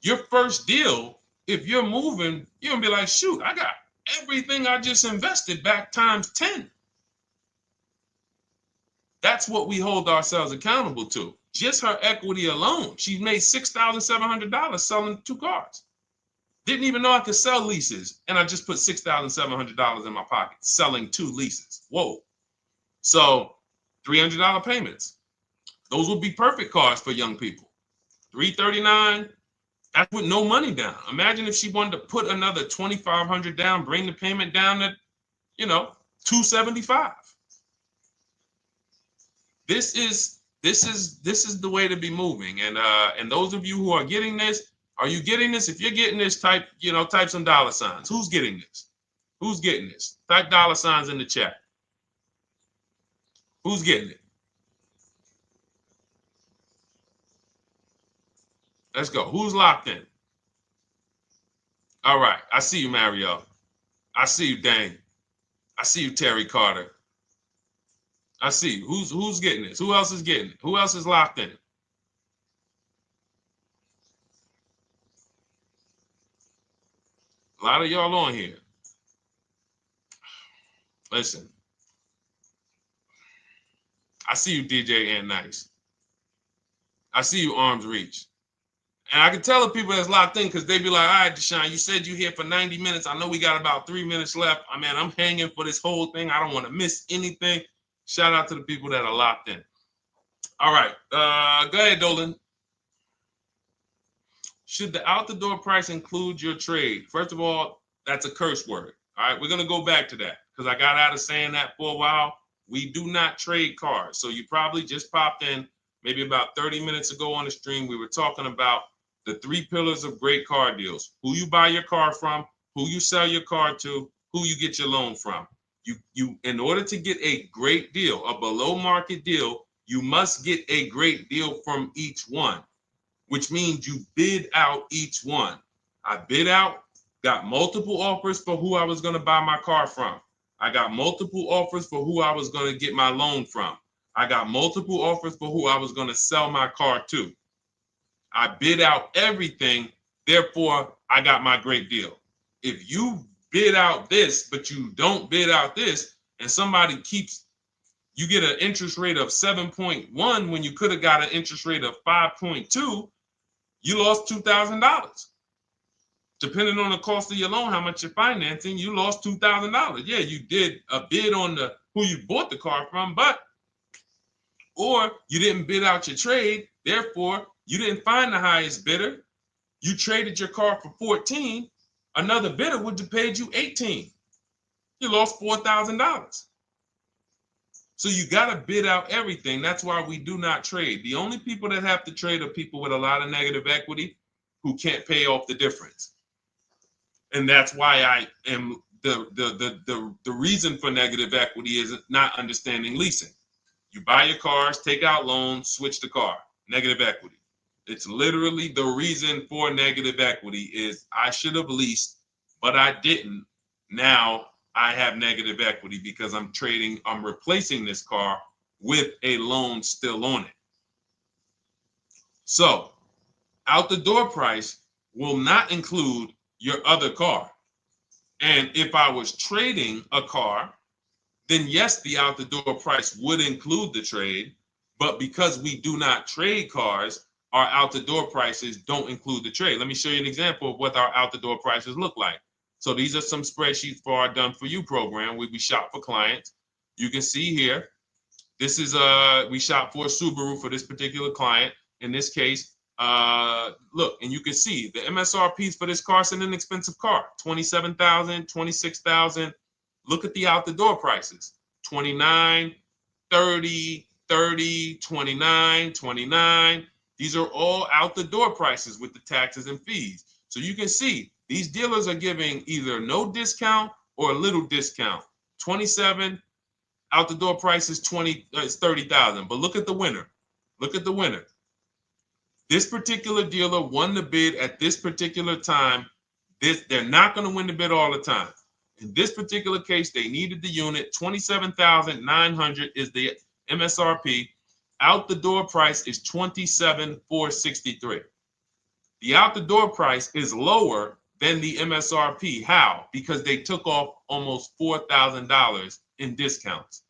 Your first deal, if you're moving, you're gonna be like, shoot, I got everything I just invested back times 10. That's what we hold ourselves accountable to. Just her equity alone, she made $6,700 selling 2 cars. Didn't even know I could sell leases, and I just put $6,700 in my pocket selling 2 leases. Whoa. So $300 payments. Those would be perfect cars for young people. $339, that's with no money down. Imagine if she wanted to put another $2,500 down, bring the payment down to, $275. This is the way to be moving. And those of you who are getting this, are you getting this? If you're getting this, type some dollar signs. Who's getting this? Who's getting this? Type dollar signs in the chat. Who's getting it? Let's go. Who's locked in? All right. I see you, Mario. I see you, Dane. I see you, Terry Carter. I see you. Who's getting this? Who else is getting it? Who else is locked in? A lot of y'all on here. Listen. I see you, DJ and Nice. I see you, Arms Reach. And I can tell the people that's locked in, because they be like, all right, Deshone, you said you here for 90 minutes. I know we got about 3 minutes left. I mean, I'm hanging for this whole thing. I don't want to miss anything. Shout out to the people that are locked in. All right. Go ahead, Dolan. Should the out-the-door price include your trade? First of all, that's a curse word. All right, we're going to go back to that, because I got out of saying that for a while. We do not trade cars. So you probably just popped in maybe about 30 minutes ago on the stream. We were talking about the 3 pillars of great car deals: who you buy your car from, who you sell your car to, who you get your loan from. You in order to get a great deal, a below market deal, you must get a great deal from each one, which means you bid out each one. I bid out, got multiple offers for who I was going to buy my car from. I got multiple offers for who I was going to get my loan from. I got multiple offers for who I was going to sell my car to. I bid out everything, therefore I got my great deal. If you bid out this, but you don't bid out this, and somebody you get an interest rate of 7.1 when you could have got an interest rate of 5.2, you lost $2,000. Depending on the cost of your loan, how much you're financing, you lost $2,000. Yeah, you did a bid on who you bought the car from, or you didn't bid out your trade, therefore you didn't find the highest bidder. You traded your car for 14. Another bidder would have paid you 18. You lost $4,000. So you got to bid out everything. That's why we do not trade. The only people that have to trade are people with a lot of negative equity who can't pay off the difference. And that's why I am the reason for negative equity is not understanding leasing. You buy your cars, take out loans, switch the car. Negative equity. It's literally the reason for negative equity is I should have leased, but I didn't. Now I have negative equity because I'm replacing this car with a loan still on it. So out the door price will not include your other car. And if I was trading a car, then yes, the out the door price would include the trade. But because we do not trade cars, our out the door prices don't include the trade. Let me show you an example of what our out the door prices look like. So these are some spreadsheets for our Done For You program where we shop for clients. You can see here, this is we shop for a Subaru for this particular client. In this case, look, and you can see the MSRPs for this car. It's an inexpensive car, $27,000, $26,000. Look at the out the door prices, 29, 30, 30, 29, 29. These are all out the door prices with the taxes and fees. So you can see these dealers are giving either no discount or a little discount. 27 out the door price is 30,000. But look at the winner. Look at the winner. This particular dealer won the bid at this particular time. They're not going to win the bid all the time. In this particular case, they needed the unit. 27,900 is the MSRP. Out the door price is 27,463. The out the door price is lower than the MSRP. How? Because they took off almost $4,000 in discounts.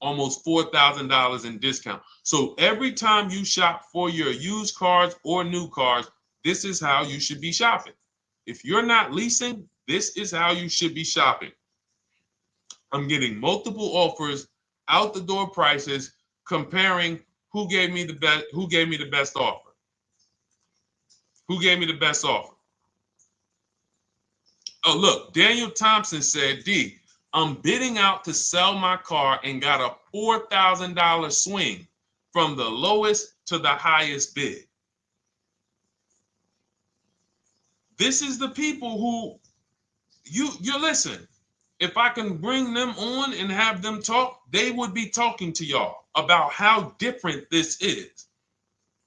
Almost $4,000 in discount. So every time you shop for your used cars or new cars, this is how you should be shopping. If you're not leasing, this is how you should be shopping. I'm getting multiple offers, out the door prices, comparing who gave me the best offer. Who gave me the best offer? Oh, look, Daniel Thompson said, D, I'm bidding out to sell my car and got a $4,000 swing from the lowest to the highest bid. This is the people who you listen. If I can bring them on and have them talk, they would be talking to y'all about how different this is.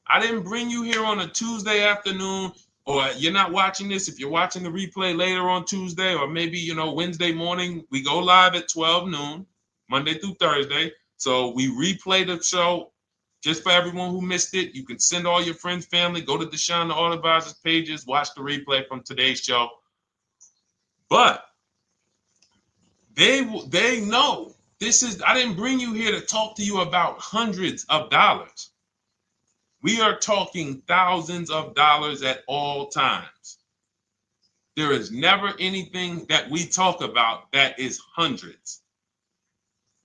I didn't bring you here on a Tuesday afternoon, or you're not watching this. If you're watching the replay later on Tuesday, or maybe, Wednesday morning, we go live at 12 noon, Monday through Thursday. So we replay the show just for everyone who missed it. You can send all your friends, family, go to Deshone the Auto Advisor's pages, watch the replay from today's show. But they know this is, I didn't bring you here to talk to you about hundreds of dollars. We are talking thousands of dollars at all times. There is never anything that we talk about that is hundreds.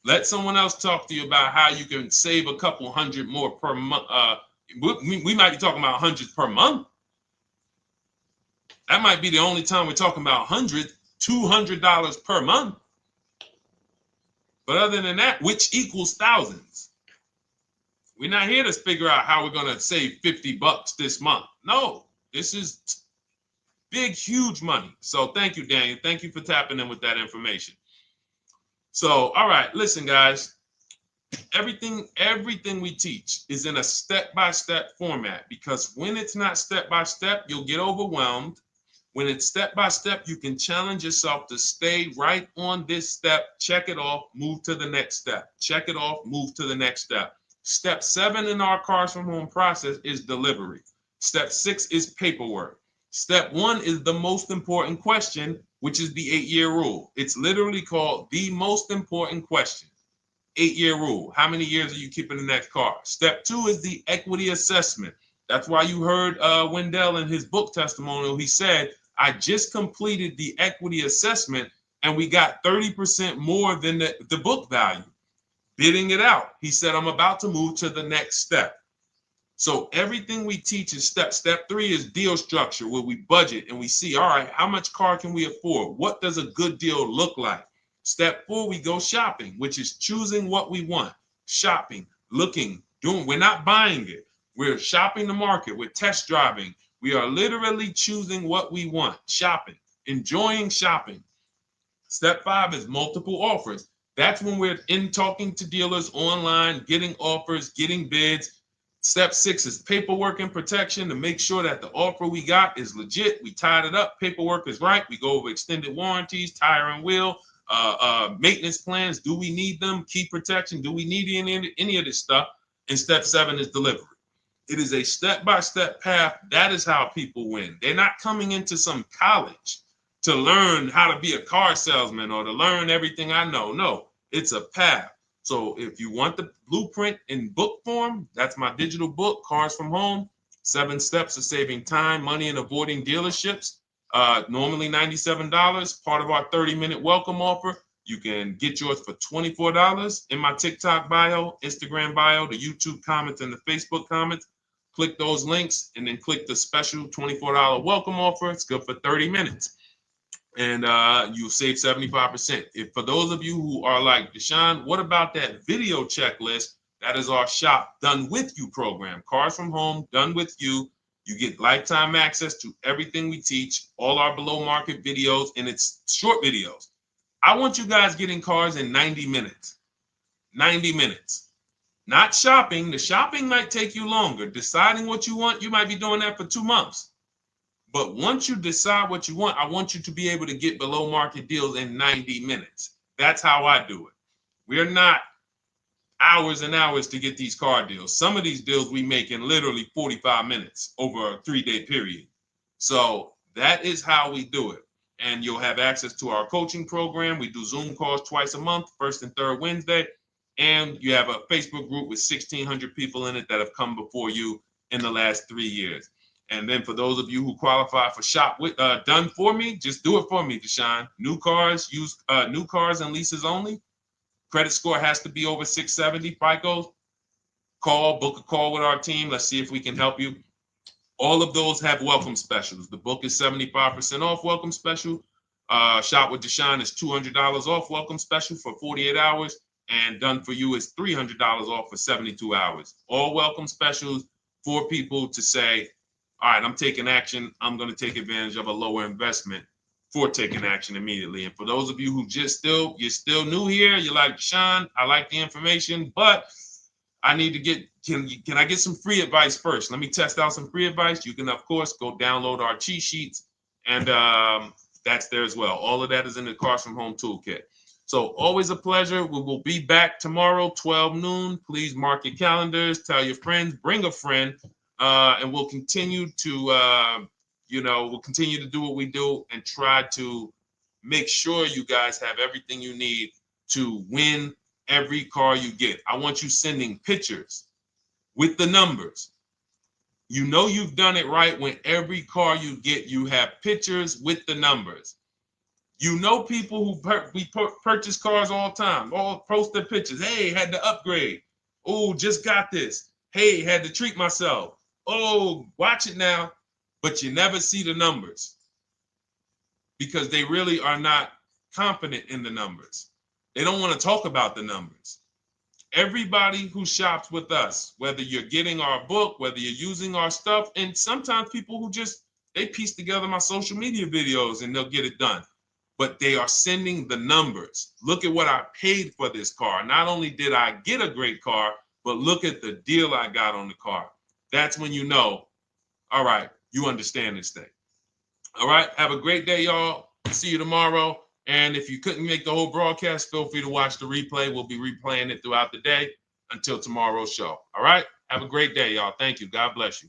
Let someone else talk to you about how you can save a couple hundred more per month. We might be talking about hundreds per month. That might be the only time we're talking about hundreds, $200 per month. But other than that, which equals thousands. We're not here to figure out how we're going to save $50 this month. No, this is big, huge money. So thank you, Daniel. Thank you for tapping in with that information. So, all right, listen, guys. Everything we teach is in a step-by-step format, because when it's not step-by-step, you'll get overwhelmed. When it's step-by-step, you can challenge yourself to stay right on this step, check it off, move to the next step. Check it off, move to the next step. Step 7 in our Cars from Home process is delivery. Step 6 is paperwork. Step 1 is the most important question, which is the 8-year rule. It's literally called the most important question. 8-year rule. How many years are you keeping the next car? Step 2 is the equity assessment. That's why you heard Wendell in his book testimonial. He said, I just completed the equity assessment and we got 30% more than the book value. Bidding it out. He said, I'm about to move to the next step. So everything we teach is step. Step 3 is deal structure, where we budget and we see, all right, how much car can we afford? What does a good deal look like? Step 4, we go shopping, which is choosing what we want. Shopping, looking, doing. We're not buying it. We're shopping the market. We're test driving. We are literally choosing what we want. Shopping, enjoying shopping. Step 5 is multiple offers. That's when we're in talking to dealers online, getting offers, getting bids. Step 6 is paperwork and protection to make sure that the offer we got is legit. We tied it up. Paperwork is right. We go over extended warranties, tire and wheel, maintenance plans. Do we need them? Key protection. Do we need any of this stuff? And step 7 is delivery. It is a step-by-step path. That is how people win. They're not coming into some college to learn how to be a car salesman or to learn everything I know. No, it's a path. So if you want the blueprint in book form, that's my digital book, Cars from Home, 7 Steps of Saving Time, Money, and Avoiding Dealerships. Normally $97. Part of our 30-minute welcome offer. You can get yours for $24 in my TikTok bio, Instagram bio, the YouTube comments, and the Facebook comments. Click those links and then click the special $24 welcome offer. It's good for 30 minutes. And you'll save 75%. If for those of you who are like, Deshone, what about that video checklist? That is our shop done with you program. Cars from home, done with you. You get lifetime access to everything we teach, all our below market videos, and it's short videos. I want you guys getting cars in 90 minutes. 90 minutes. Not shopping. The shopping might take you longer. Deciding what you want, you might be doing that for 2 months. But once you decide what you want, I want you to be able to get below market deals in 90 minutes. That's how I do it. We're not hours and hours to get these car deals. Some of these deals we make in literally 45 minutes over a 3-day period. So that is how we do it. And you'll have access to our coaching program. We do Zoom calls twice a month, first and third Wednesday. And you have a Facebook group with 1,600 people in it that have come before you in the last 3 years. And then for those of you who qualify for shop with done for me, just do it for me, Deshone. New cars, new cars and leases only. Credit score has to be over 670 FICO. Book a call with our team. Let's see if we can help you. All of those have welcome specials. The book is 75% off welcome special. Shop with Deshone is $200 off welcome special for 48 hours. And done for you is $300 off for 72 hours. All welcome specials for people to say, all right, I'm taking action. I'm going to take advantage of a lower investment for taking action immediately. And for those of you who you're still new here, you're like, Deshone, I like the information, but I need to get, can I get some free advice first? Let me test out some free advice. You can, of course, go download our cheat sheets, and that's there as well. All of that is in the Cars from Home Toolkit. So always a pleasure. We will be back tomorrow, 12 noon. Please mark your calendars, tell your friends, bring a friend, and we'll continue to, we'll continue to do what we do and try to make sure you guys have everything you need to win every car you get. I want you sending pictures with the numbers. You know you've done it right when every car you get, you have pictures with the numbers. You know people who purchase cars all the time, all post their pictures. Hey, had to upgrade. Oh, just got this. Hey, had to treat myself. Oh, watch it now. But you never see the numbers because they really are not confident in the numbers. They don't want to talk about the numbers. Everybody who shops with us, whether you're getting our book, whether you're using our stuff, and sometimes people who they piece together my social media videos and they'll get it done. But they are sending the numbers. Look at what I paid for this car. Not only did I get a great car, but look at the deal I got on the car. That's when you know, all right, you understand this thing. All right, have a great day, y'all. See you tomorrow. And if you couldn't make the whole broadcast, feel free to watch the replay. We'll be replaying it throughout the day until tomorrow's show. All right, have a great day, y'all. Thank you. God bless you.